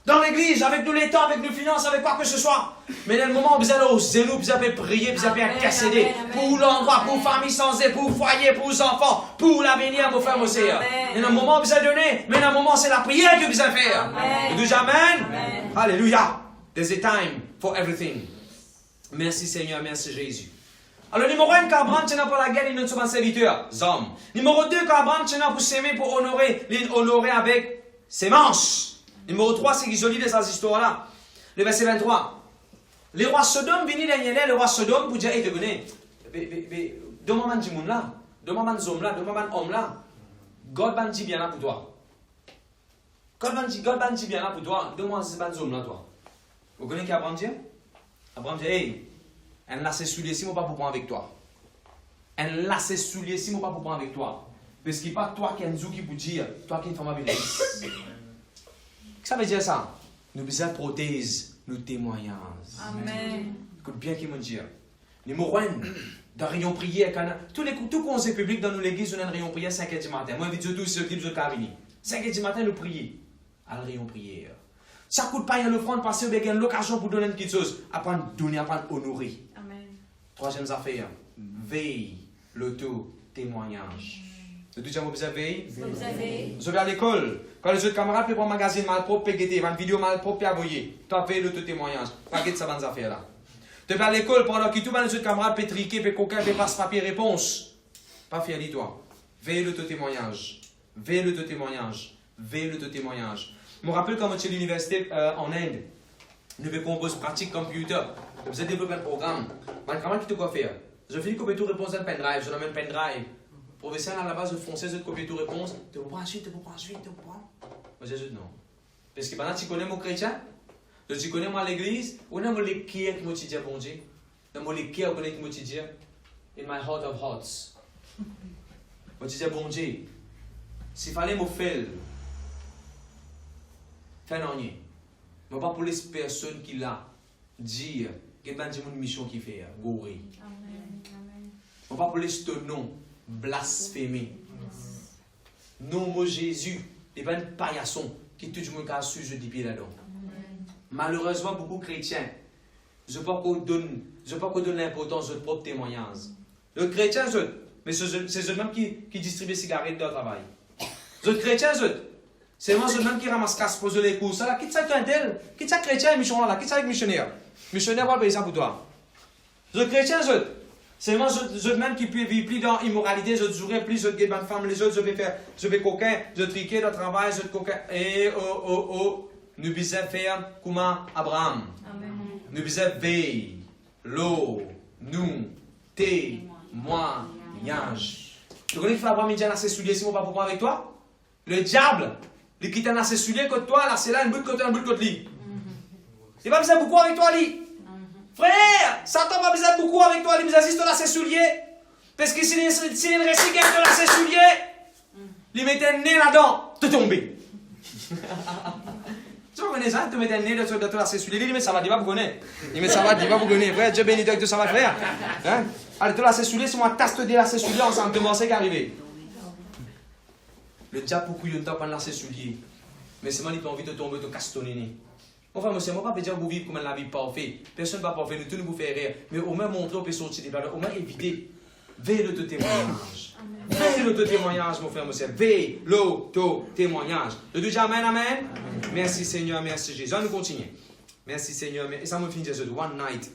dans l'église, avec nous l'État, avec nos finances, avec quoi que ce soit. Mais dans le moment où nous besoin oser, nous besoin prier, besoin intercéder pour l'endroit, pour famille sans aide, pour foyer, pour les enfants, pour l'avenir, mon frère, mon sœur. Et dans le moment où nous besoin donner, mais dans le moment c'est la prière que nous besoin faire. Nous disons Amen. Alléluia. There's a time for everything. Merci Seigneur, merci Jésus. Alors, numéro 1, quand Abraham tient pour la guerre, il ne sont pas serviteurs, hommes. Numéro 2, quand Abraham tient pour s'aimer, pour honorer, l'honorer avec ses manches. Numéro 3, c'est qu'il joli de ces histoires-là. Le verset 23. Les rois Sodome viennent derrière le roi Sodome pour dire, hey, demande-moi du monde là, demande-moi des hommes là, demande-moi un homme là. God ban dit bien là pour toi. God va dire bien là pour toi, donne-moi ce ban zoom là, toi. Vous connaissez qui Abraham dit? Abraham dit, hey, un lacet soulier si moi pas pour prendre avec toi. Un lacet soulier si moi pas pour prendre avec toi. Parce qu'il n'y a pas toi qui est un zou qui peut dire, toi qui es une femme avec Qu'est-ce que ça veut dire ça? Nous besoin de prothèse, nous témoignons. Amen. Écoute bien qui me dit. Numéro 1, dans rayon prière, tout conseil public dans nos églises, on a un rayon prière 5h du matin. Moi, je dis tous ceux qui sont venus. 5h du matin, nous prions. À la rayon prière. Ça coûte pas rien l'offrande parce qu'il y a l'occasion pour donner quelque chose. Apprendre à donner, apprendre à honorer. Amen. Troisième affaire, veille, l'auto-témoignage. Le deuxième, vous avez Vous avez. vous à l'école. Quand les autres camarades prennent un magazine mal propre, pégueté, une vidéo mal propre, à envoyer. Tu as veillé l'auto-témoignage. Pas de ça, bonnes affaires là. Tu vas à l'école pendant que tous les autres camarades pétriqués, puis coquins, puis passe-papier réponse. Pas fier de toi. Veille l'auto-témoignage. Veille l'auto-témoignage. Veille l'auto-témoignage. Je me rappelle quand j'étais à l'université en Inde, nous avons composé pratique computer. Nous avons développé un programme. Mais comment tu quoi faire? Je finis copier tout réponse dans le pendrive. Je donne un pendrive. Professeur à la base de français, je copier tout réponse. Tu comprends ensuite, tu comprends ensuite, tu comprends? Moi j'ai dit non. Parce que pendant que tu connais mon chrétien, tu connais moi l'église, on a les cœurs qui m'ont dit bon Dieu. On a les cœurs qui m'ont dit in my heart of hearts. Moi je disais bon Dieu. S'il fallait me faire non rien. Mais pas pour les personnes qui l'a dire qu'il y a une mission qui fait gourir. Mais pas pour les non blasphémer. Non moi Jésus, il y a une paillasson qui tout le monde a su je dis pied là-dedans. Malheureusement beaucoup de chrétiens, je ne veux pas qu'on donne l'importance de notre propre témoignage. Les chrétiens, mais c'est eux-mêmes qui distribuent les cigarettes dans le travail. Les chrétiens, c'est moi eux-mêmes qui ramassent casse pour les courses. Là, qui ça un tel? Qui ça chrétien et missionnaire là? Qui ça avec missionnaire? Missionnaire va payer ça pour toi. Les chrétiens, c'est moi eux-mêmes qui vivent plus dans l'immoralité, je jouerai plus, je vais bonne femme, les autres, je vais coquin, je triquer dans le travail, je coquin. Nous devons faire comme Abraham. Nous devons veiller, l'eau, nous, témoignage. Tu connais qu'il faut Abraham, il dit, c'est soulier, si on va pas pouvoir avec toi? Le diable, il quitte un assez soulier contre toi, là, c'est là, un bout de côté, un bout de côté, lui. Il va besoin beaucoup avec toi, lui. Frère, Satan va besoin beaucoup avec toi, lui, mais assiste là, ses souliers. Parce que s'il y a une récipiente là, ses souliers, il met un nez là-dedans, te tomber. Tu connais ça, tu mets un nez dans ses souliers, il met ça va, il va vous connaître. Il met ça va, il va vous connaître. Frère, Dieu béni, Dieu, ça va, frère. Hein? Allez, tu là, ses souliers, c'est moi, tasse de là, ses souliers, ensemble, commencer qu'à arriver. Le diable, beaucoup, il ne t'a pas là, ses souliers. Mais c'est moi, il n'a pas envie de tomber, de castonner. Enfin, monsieur, moi, pas dire que vous vivez comme la vie parfaite. Personne ne va parfait, nous tous nous vous faire rire. Mais au moins montrer, on peut sortir des balles, au moins éviter. Veille l'auto-témoignage. Veille l'auto-témoignage, mon frère, monsieur. Veille l'auto-témoignage. Le Dieu, amen, amen. Merci Seigneur, merci Jésus. On nous continue. Merci Seigneur. Et ça me finit de one night.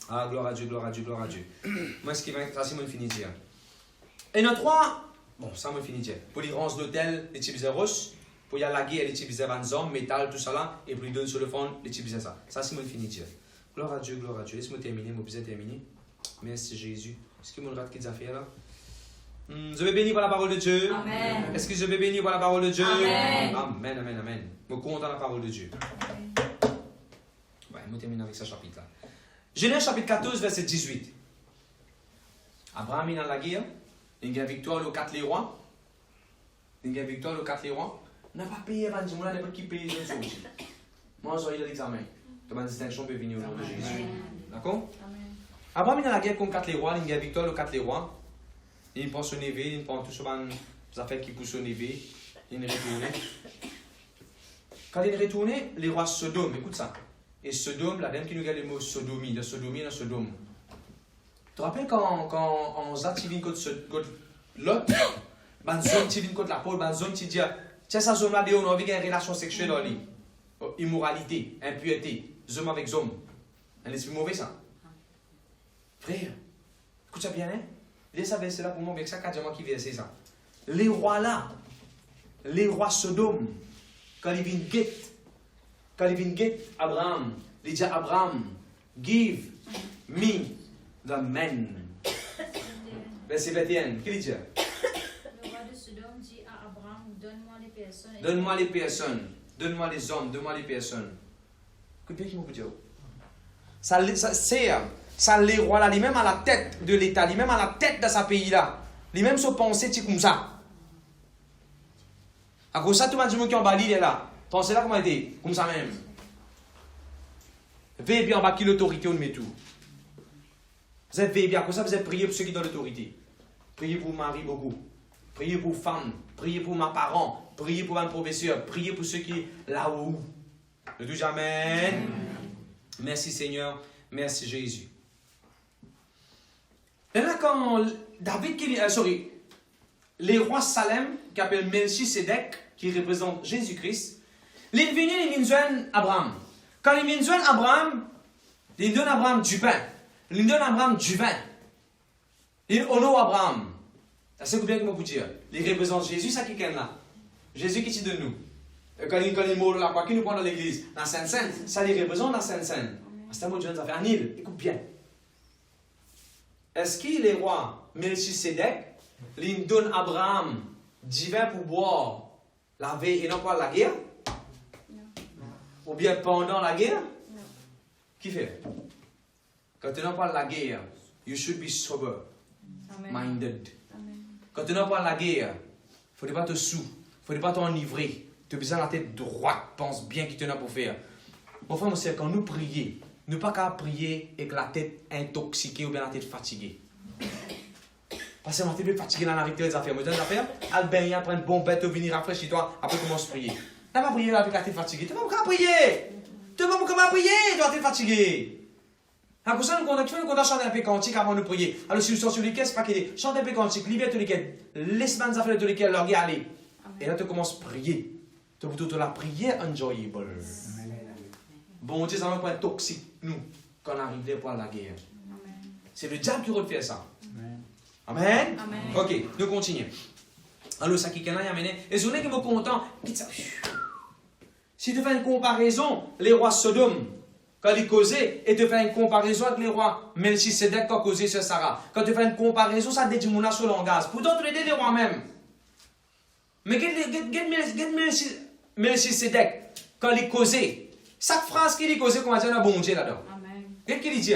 Ah, gloire à Dieu, gloire à Dieu, gloire à Dieu. Moi, ce qui va être, ça, c'est mon fini de dire. Et notre 3, bon, ça me finit de dire. Pour les rangs d'hôtel, les Tibizeros. Pour y aller à la guerre, les Tibizeros, vanzom, métal, tout ça là. Et pour les donner sur le fond, les Tibizeros, ça. Ça, c'est mon fini de dire. Gloire à Dieu, gloire à Dieu. Laisse-moi terminer, moi, besoin de terminer. Merci Jésus. Est-ce que mon rate qui a fait là? Je vais bénir par la parole de Dieu. Amen. Est-ce que je vais bénir par la parole de Dieu? Amen. Amen, amen, amen. Je me compte dans la parole de Dieu. Ouais, je termine avec ce chapitre-là. Genèse chapitre 14, verset 18. Abraham est dans la guerre. Il y a victoire aux 4 les rois. Il y a victoire aux 4 les rois. On n'a pas payé avant, on n'a pas qui paye les autres. Moi, j'ai eu l'examen. Comment la distinction peut venir au nom de Jésus. D'accord? Abraham est dans la guerre contre 4 les rois. Il y a victoire aux 4 les rois. Il prend son éveil, il prend tout ce les affaires qui poussent son éveil. Il est retourné. Quand il est retourné, les rois Sodome, écoute ça. Et Sodome, la dame qui nous regarde le mot sodomie, de sodomie dans Sodome. Tu te rappelles quand on s'est tiré contre l'autre, une zone qui vient contre la peau, une zone qui dit, tiens, ça zone là, on a envie d'une relation sexuelle dans lui. Immoralité, impureté, homme avec homme. Un esprit mauvais, ça. Frère, écoute ça bien, hein? Laisse ça verser là pour moi, avec ça, 4 mois qui verset ça. Les rois là, les rois Sodome, quand ils viennent guetter Abraham, ils disent Abraham, give me the man. Verset 21, qu'est-ce qu'il dit? Le roi de Sodome dit à Abraham, donne-moi les personnes. Donne-moi les personnes. Donne-moi les hommes. Donne-moi les personnes. Écoute bien qui m'a dit. Ça les rois là, lui-même à la tête de l'État, lui-même à la tête de sa pays là. Lui-même se penser comme ça. À cause de ça, tout le monde qui est en Bali, il est là. Pensez là comment il était. Comme ça même. Veillez bien en bas qui l'autorité, on met tout. Vous êtes veillez bien. À cause de ça, vous êtes prié pour ceux qui ont l'autorité. Priez pour mari beaucoup. Priez pour femmes. Priez pour mes parents. Priez pour un professeur. Priez pour ceux qui sont là-haut. Le tout amen. Merci Seigneur. Merci Jésus. Et là, quand David, les rois Salem, qui appellent Melchisedec, qui représente Jésus-Christ, ils sont venus, ils viennent Abraham. Quand ils viennent Abraham, ils donnent Abraham du pain. Ils donnent Abraham du vin. Ils honorent Abraham. C'est bien que je vous dire. Ils représentent Jésus, ça qui est là. Jésus qui est de nous. Quand ils mourent là, quoi qu'il nous prend dans l'église, dans Sainte-Seine, ça les représente dans Sainte-Seine. C'est un mot de jeune affaire. Anil, écoute bien. Est-ce que les rois Melchisedec, ils donnent Abraham du vin pour boire la veille et non pas la guerre? Non. Ou bien pendant la guerre? Non. Qui fait? Quand tu n'as pas la guerre, you should be sober, minded. Amen. Quand tu n'as pas la guerre, il ne faudrait pas te sous, il ne faudrait pas t'enivrer. Tu as besoin de la tête droite, pense bien qu'il te n'a pour faire. Mon frère, mon sœur, quand nous prions, nous pas qu'à prier avec la tête intoxiquée ou bien la tête fatiguée. Parce que quand tu es fatigué dans la rue des affaires, des affaires, Albert, prendre une bonne bête, venir rafraîchir toi, après commence à prier. Tu n'as pas prié avec la tête fatiguée, tu n'as pas qu'à prier. Tu n'as pas qu'à prier, tu as la tête fatiguée. Alors, pour ça, nous avons chanté un peu cantique avant de prier. Alors, si vous sortez sur les caisses, c'est pas qu'il est. Chante un peu cantique, libère tous les caisses, laisse les affaires de lesquelles leur gars aller. Et là, tu commences à prier. Tu as la prière enjoyable. Bon Dieu, ça va pas être toxique, nous, quand on arrive pour la guerre. C'est le diable qui va faire ça. Amen. Amen. Ok, nous continuons. Alors, ça qui est là, il y a mené. Et je suis content. Si tu fais une comparaison, les rois Sodome, quand ils causaient, et tu fais une comparaison avec les rois Melchisedec, quand ils causaient sur Sarah. Quand tu fais une comparaison, ça dédie mon sur le langage. Pourtant, tu les dis les rois même. Mais Melchisedec, quand il causait, chaque phrase qu'il causait, qu'on va dire un bon Dieu là-dedans. Qu'est-ce qu'il dit?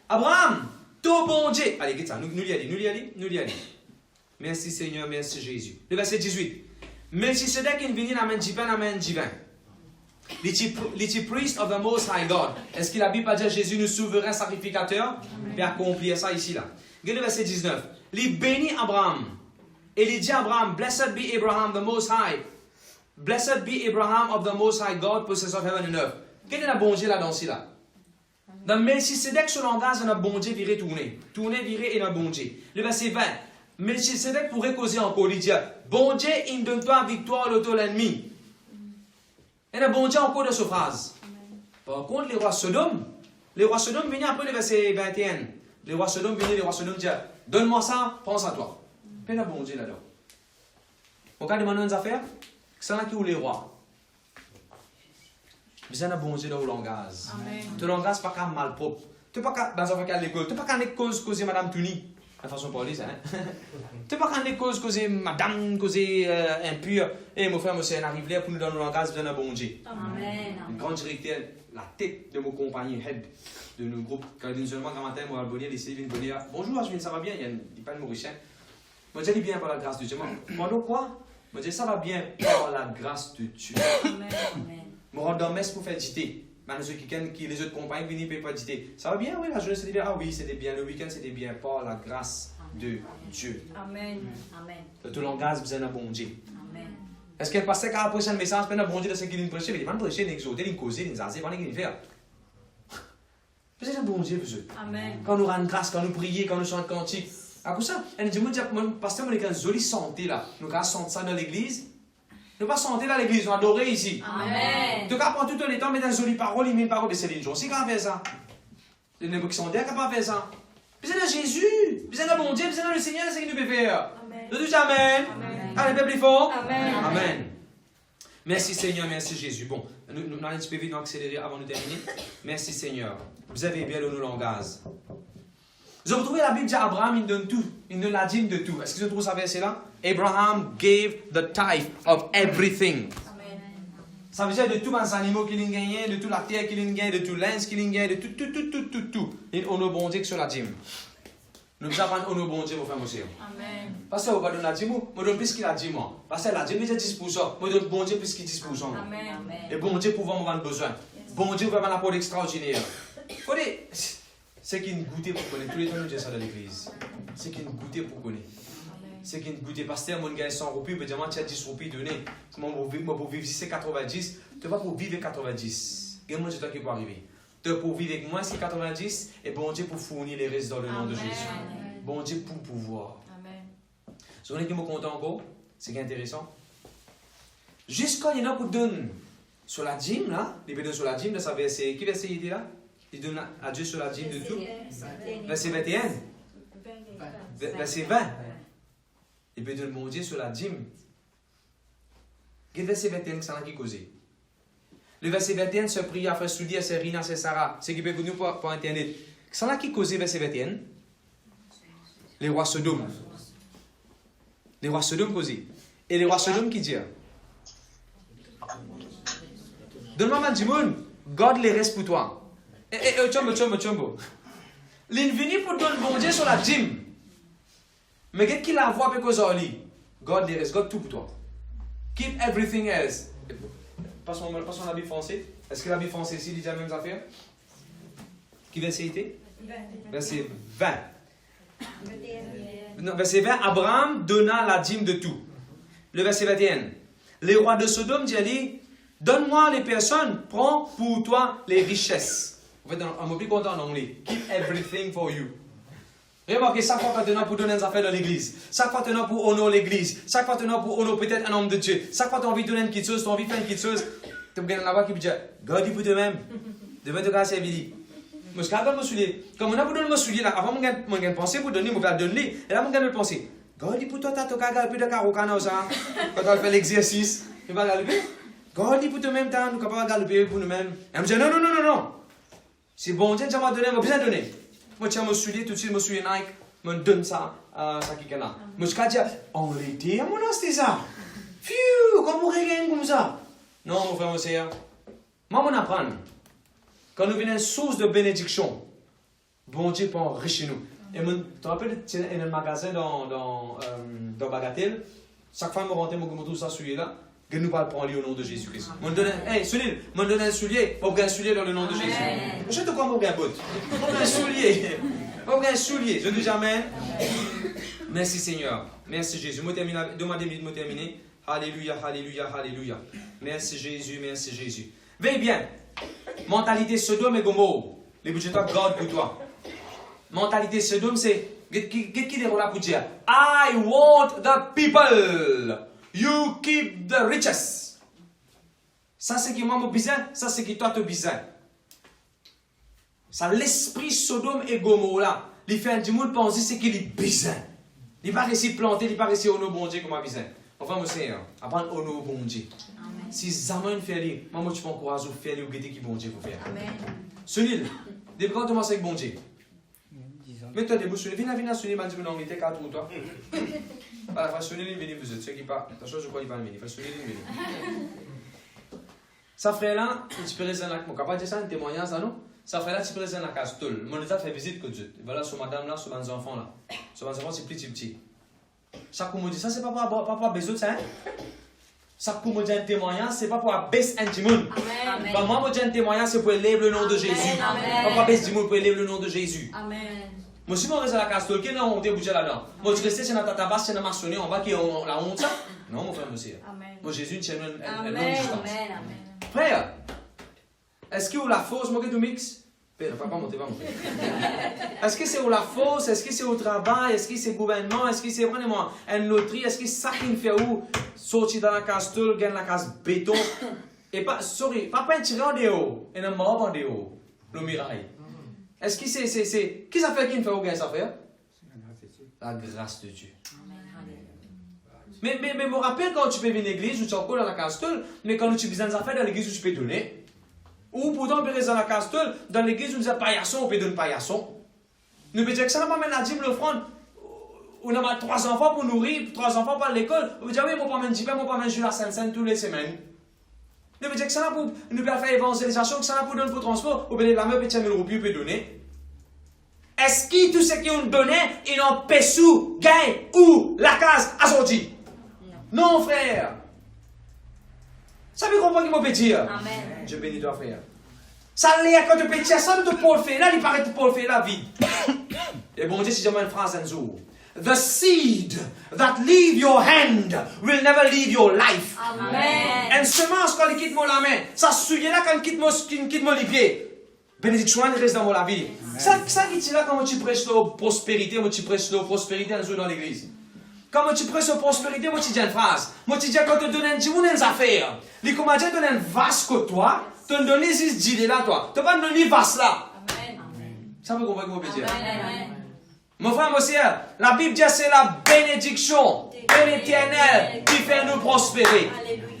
Abraham, tout bon Dieu. Allez, quitte ça, nous y allons. Merci Seigneur, merci Jésus. Le verset 18. Melchisedec est venu à Amen divin. L'iti priest of the Most High God. Est-ce qu'il a Bible pas dire Jésus, nous souverain sacrificateur? Et accomplir ça ici là. Regardez le verset 19. Il bénit Abraham. Et il dit à Abraham, Blessed be Abraham, the Most High. Blessed be Abraham of the Most High God, possessor of heaven and earth. Quel est le bon Dieu là-dedans ici là? Dans Melchisedec, ce langage, on a bon Dieu viré tourné. Tourné, viré et un bon Dieu. Le verset 20. Melchisedec pourrait causer encore, il dit, bon Dieu, il donne toi victoire l'auto l'ennemi. Et le bon Dieu encore de cette phrase. Par contre, les rois Sodome venaient après le verset 21. Les rois Sodome disaient, donne-moi ça, pense à toi. Puis le bon Dieu là-dedans. Regardez maintenant une affaire. C'est là qui est les rois. Vous avez un bon Dieu dans le langage. Le langage n'est pas qu'un mal propre. Tu n'es pas qu'à dans un l'école. Tu n'es pas qu'à l'école causer Madame Tuni. La façon de parler, ça. Tu n'es pas qu'à l'école causer Madame, causer impure. Et mon frère, monsieur, arrive là pour nous dans le langage, vous avez un bon Dieu. Amen. Une grande directeur, la tête de mon compagnon, head de nos groupes. Quand il dit seulement grand matin, moi, Albonnier, les Sylvain Bonnier. Bonjour, Ashwin, ça va bien? Il n'y a pas de Mauricien. Moi, je dis bien par la grâce de Dieu. Moi, non, quoi? Moi, je dis ça va bien par la grâce de Dieu. Amen. Je rentre dans messe pour faire dîner. Maintenant, ceux qui les autres compagnies viennent ne peuvent pas dîner. Ça va bien, oui, la journée c'était bien. Ah oui, c'était bien. Le week-end c'était bien par la grâce de Dieu. Amen. Amen. Tout le langage, vous avez un bon Dieu. Amen. Est-ce qu'elle passait quand après un message, un bon Dieu de ce qu'il nous prêchait? Mais il va nous prêcher, nous exhorter, nous causer, nous aser, qu'est-ce qu'il fait? Vous êtes un bon Dieu, vous êtes. Amen. Quand nous rendons grâce, quand nous prions, quand nous chantons cantiques. À cause ça, elle dit, pasteur, on a une jolie santé là. Nous avons senti ça dans l'église. Nous pas santé dans l'église, nous adorons ici. Amen. Donc, après tout le temps, mettre une jolie parole, il met une parole, mais c'est les gens. C'est qu'on fait ça. Les gens qui sont derrière, qui pas fait ça. Vous êtes Jésus, vous êtes bon Dieu, vous êtes le Seigneur, c'est ce qu'il nous peut faire. Amen. Nous disons Amen. Allez, peuple fort. Amen. Amen. Merci Seigneur, merci Jésus. Bon, nous allons un petit peu vite, nous accélérer avant de terminer. Merci Seigneur. Vous avez bien le langage. Vous avez trouvé la Bible dit Abraham, il donne tout. Il donne la dîme de tout. Est-ce que vous avez trouvé ça verset-là? Abraham gave the tithe of everything. Ça veut dire de tous les animaux qu'il a gagné, de toute la terre qu'il a gagné, de tout l'ins qu'il a gagné, de tout. Il honore bon Dieu sur la dîme. Nous avons honor bon Dieu, mon frère, monsieur. Amen. Parce que vous donne la dîme, je donne plus qu'il a dit moi. Parce que la dîme est 10%, je donne bon Dieu plus qu'il 10%. Amen. Et bon Dieu pour avoir besoin. Bon Dieu pour avoir un apport extraordinaire. C'est qu'il goûte pour connaître. Tous les temps, nous disons ça dans l'église. C'est qu'il goûte pour connaître. C'est qu'il goûte. Pasteur, mon gars, 100 roupies, peut dire, moi, tu as 10 roupies données. Moi, pour vivre ici, c'est 90. Tu vas pour vivre 90. Et moi, c'est toi qui peux arriver. Tu pour vivre avec moi, c'est 90. Et bon Dieu pour fournir les restes dans le nom de Jésus. Bon Dieu pour pouvoir. Amen. Ce qu'on est qui me compte encore, c'est qui est intéressant. Jusqu'à il y en a pour donner sur la dîme, là, il peut donner sur la dîme, là, ça verset, qui verset il dit là? Il donne à Dieu sur la dîme de tout. Verset 21. Verset 20. Il peut donner mon Dieu sur la dîme. Quel verset 21 que ça n'a qui causé? Le verset 21 se prie à frère Soudi, à frère Rina, à frère Sarah. C'est qui peut venir pour Internet. Ça n'a qui causé verset 21? Les rois Sodome. Les rois Sodome causé. Et les rois Sodome qui disent? Donne-moi ma dimoun, God les reste pour toi. Chombo. L'invini pour donner bon Dieu sur la dîme. Mais qu'est-ce qu'il a à voir avec Ozali? God les reste, God tout pour toi. Keep everything else. Passons la Bible française. Est-ce que la Bible française ici dit la même affaire? Qui verset était? Verset 20. Non, verset 20, Abraham donna la dîme de tout. Le verset 21. Les rois de Sodome disent, donne-moi les personnes, prends pour toi les richesses. En fait, on m'a plus content en anglais. Keep everything for you. Remarquez, chaque fois que tu as pour donner des affaires dans l'église, chaque fois que tu as pour honorer l'église, chaque fois que tu as pour honorer peut-être un homme de Dieu, chaque fois que tu as envie de donner une petite chose, tu as envie de faire une petite chose, tu as la voix qui peut dire, God, il peut de même. Demain, tu as servir. Je suis capable de me soulier. Comme on a pour donner me soulier là, avant, je penser pour donner, je vais donner. Et là, je vais penser, God, il peut toi, tu as peu de carocana, ça. Quand tu fais l'exercice, tu vas galoper. God, il peut de même temps, nous sommes capables de galoper pour nous-mêmes. Et je me dis, non. C'est bon, Dieu m'a donné, je vais bien donner. Moi, je me soulier, tout de suite, je me soulier Nike, je me donne ça à qui est là. Je me suis dit, en l'été, mon c'était ça. Pfiou, comment rien comme ça? Non, mon frère, mon sœur. Moi, on apprend. Quand nous venons à une source de bénédiction, bon Dieu peut enrichir nous. Et tu te rappelles, il y a un magasin dans Bagatelle. Chaque fois que je rentre, je trouve ça soulier là. Que nous parlons pour lui au nom de Jésus-Christ. Hey, Sunil, je donne un soulier. Je un soulier dans le nom de Jésus. Je te crois, je un botte. Je un soulier. Je un soulier. Je dis Amen. Merci Seigneur. Merci Jésus. Demandez-moi de me terminer. Alléluia, alléluia, alléluia. Merci Jésus, merci Jésus. Veille bien. Mentalité Sodome et Gomorrhe. Les budgets de God pour toi. Mentalité Sodome, c'est. Qu'est-ce qu'il est là pour dire? I want the people. You keep the riches. Ça, c'est qui moi mon besoin. Ça, c'est qui toi tu as besoin. Ça, l'esprit Sodome et Gomorrhe là. Il fait un petit monde penser c'est qu'il est besoin. Il va réussir planter, il va réussir au nom bon Dieu comme un besoin. Enfin, mon Seigneur, apprendre au nom bon Dieu. Si jamais fait les, moi tu peux encourager à faire les guetter qui bon Dieu faut faire. Amen. Sunil, depuis quand tu commences avec bon Dieu? Mets-toi debout, Sunil. Viens, Sunil, m'a dit non, il était 4 ou toi. Voilà, Sunil, il vient, vous êtes ceux qui parlent. Attention, je crois qu'il va venir. Sunil, il vient. Ça frère là, tu peux rester là, mon capable de ça, un témoignage là, non? Ça frère là, tu peux rester dans la case tout. Mon état fait visite que Dieu. Voilà, sur madame là, sur mes enfants là. Sur mes enfants, c'est petit. Chaque coup, me dit, ça c'est pas pour besoin de ça, hein? Ça pour me dire un témoignage, c'est pas pour abaisser un timon. Moi, me dire un témoignage, c'est pour élever le nom de Jésus. Pas pour abaisser du monde, pour élever le nom de Jésus. Amen. Moi, si je reste à la casse, qui n'a honte bouger là-dedans? Moi, je reste chez la tabasse, chez la maçonnerie, on va qui ont la honte ça? Non, mon frère, monsieur. Moi, Jésus, tient une longue distance. Frère, est-ce que vous la fausse, moi, que tu mixes? Pas monter. Est-ce que c'est la force? Est-ce que c'est au travail? Est-ce que c'est le gouvernement? Est-ce que c'est vraiment une loterie? Est-ce que c'est ça qui me fait où? Sortir dans la case tour, gagner la case béton. Et pas, pas un tirant en dehors, et un mort en dehors. Le mirail. Est-ce que c'est. Qui ça fait qui me fait où gagner ça faire? La grâce de Dieu. Mais je me rappelle quand tu peux venir à l'église, ou tu es encore dans la case tour, mais quand tu besoin de faire dans l'église, où tu peux donner. Ou pourtant, on peut rester dans la castle, dans l'église, on dit paillasson, on peut donner paillasson. Nous pouvons dire que ça n'a pas maintenant dit l'offrande. On a 3 enfants pour nourrir, 3 enfants pour l'école. On peut dire, oui, moi, pas même moi, pas même jouer la Sainte-Sainte toutes les semaines. Nous pouvons dire que ça n'a pour nous faire évangélisation, que ça n'a pour donner pour transport. On peut dire, la meuf, peut-être 1 000 roupies, peut donner. Est-ce que tout ce qu'ils ont donné, ils ont payé gain ou la case assortie? Non, frère. Ça veut comprendre qu'il m'a dire. Amen. Je bénis toi, frère. Ça l'est quand tu peux dire ça, tu peux le faire là, il paraît que tu peux le faire la vie. Et bon Dieu, si j'aime une phrase un jour. The seed that leave your hand will never leave your life. Amen. Une semence quand il quitte mon la main, ça souille là quand il quitte mon les pieds. Bénédiction, il reste dans mon vie. Ça qui est là quand tu prêches la prospérité, quand tu prêches la prospérité un jour dans l'église. Quand tu prêches la prospérité, moi tu dis une phrase. Moi tu dis quand tu donnes une affaire, les commandants donnent un vase que toi, tu donnes 10 idées là toi. Tu vas donner vase là. Ça veut comprendre ce que je veux dire. Mon frère, mon sœur, la Bible dit que c'est la bénédiction de l'Éternel qui fait nous prospérer.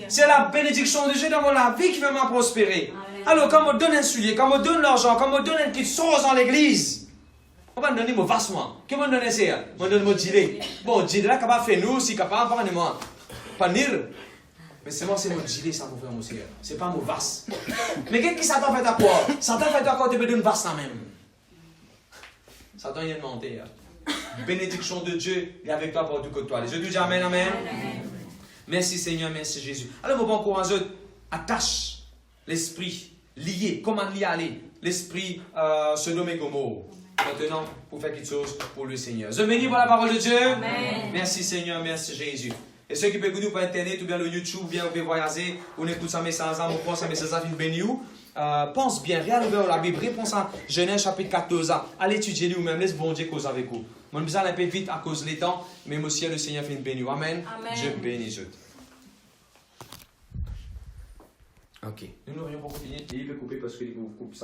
C'est la bénédiction de Dieu dans la vie qui fait nous prospérer. Alors, quand on donne un soulier, quand on donne l'argent, quand on donne une petite sauce dans l'église, on va donner mon vassement. Qu'est-ce qu'on donne ça? On donne mon gilet. Bon, gilet là, capable de faire nous, si capable de faire moi. Pas nir. Mais c'est moi, c'est mon gilet, ça, mon frère, mon sœur. C'est pas mon vasse. Mais qu'est-ce que Satan fait à quoi? Satan fait à quoi tu me donnes vasse là même? Satan vient de monter. Bénédiction de Dieu, il est avec toi pour tout côté toi. Les yeux disent Amen, Amen. Merci Seigneur, merci Jésus. Alors, mon bon courage, attache l'esprit lié, comment lier aller, l'esprit Sodome et Gomorrhe. Maintenant, pour faire quelque chose pour le Seigneur. Je bénis pour la parole de Dieu. Amen. Merci Seigneur, merci Jésus. Et ceux qui peuvent écouter par Internet ou bien le YouTube, ou bien vous pouvez voyager, on écoute ça message, on prend ça message, on bénit où. Pense bien, regarde vers la Bible, réponse à Genèse chapitre 14. Allez étudier lui ou même, laisse bon Dieu cause avec vous. Mon besoin un peu vite à cause des temps, mais aussi le Seigneur fait une béni. Amen. Amen. Je bénis je. Ok. Nous n'aurions pas fini, il peut couper parce qu'il coupe ça.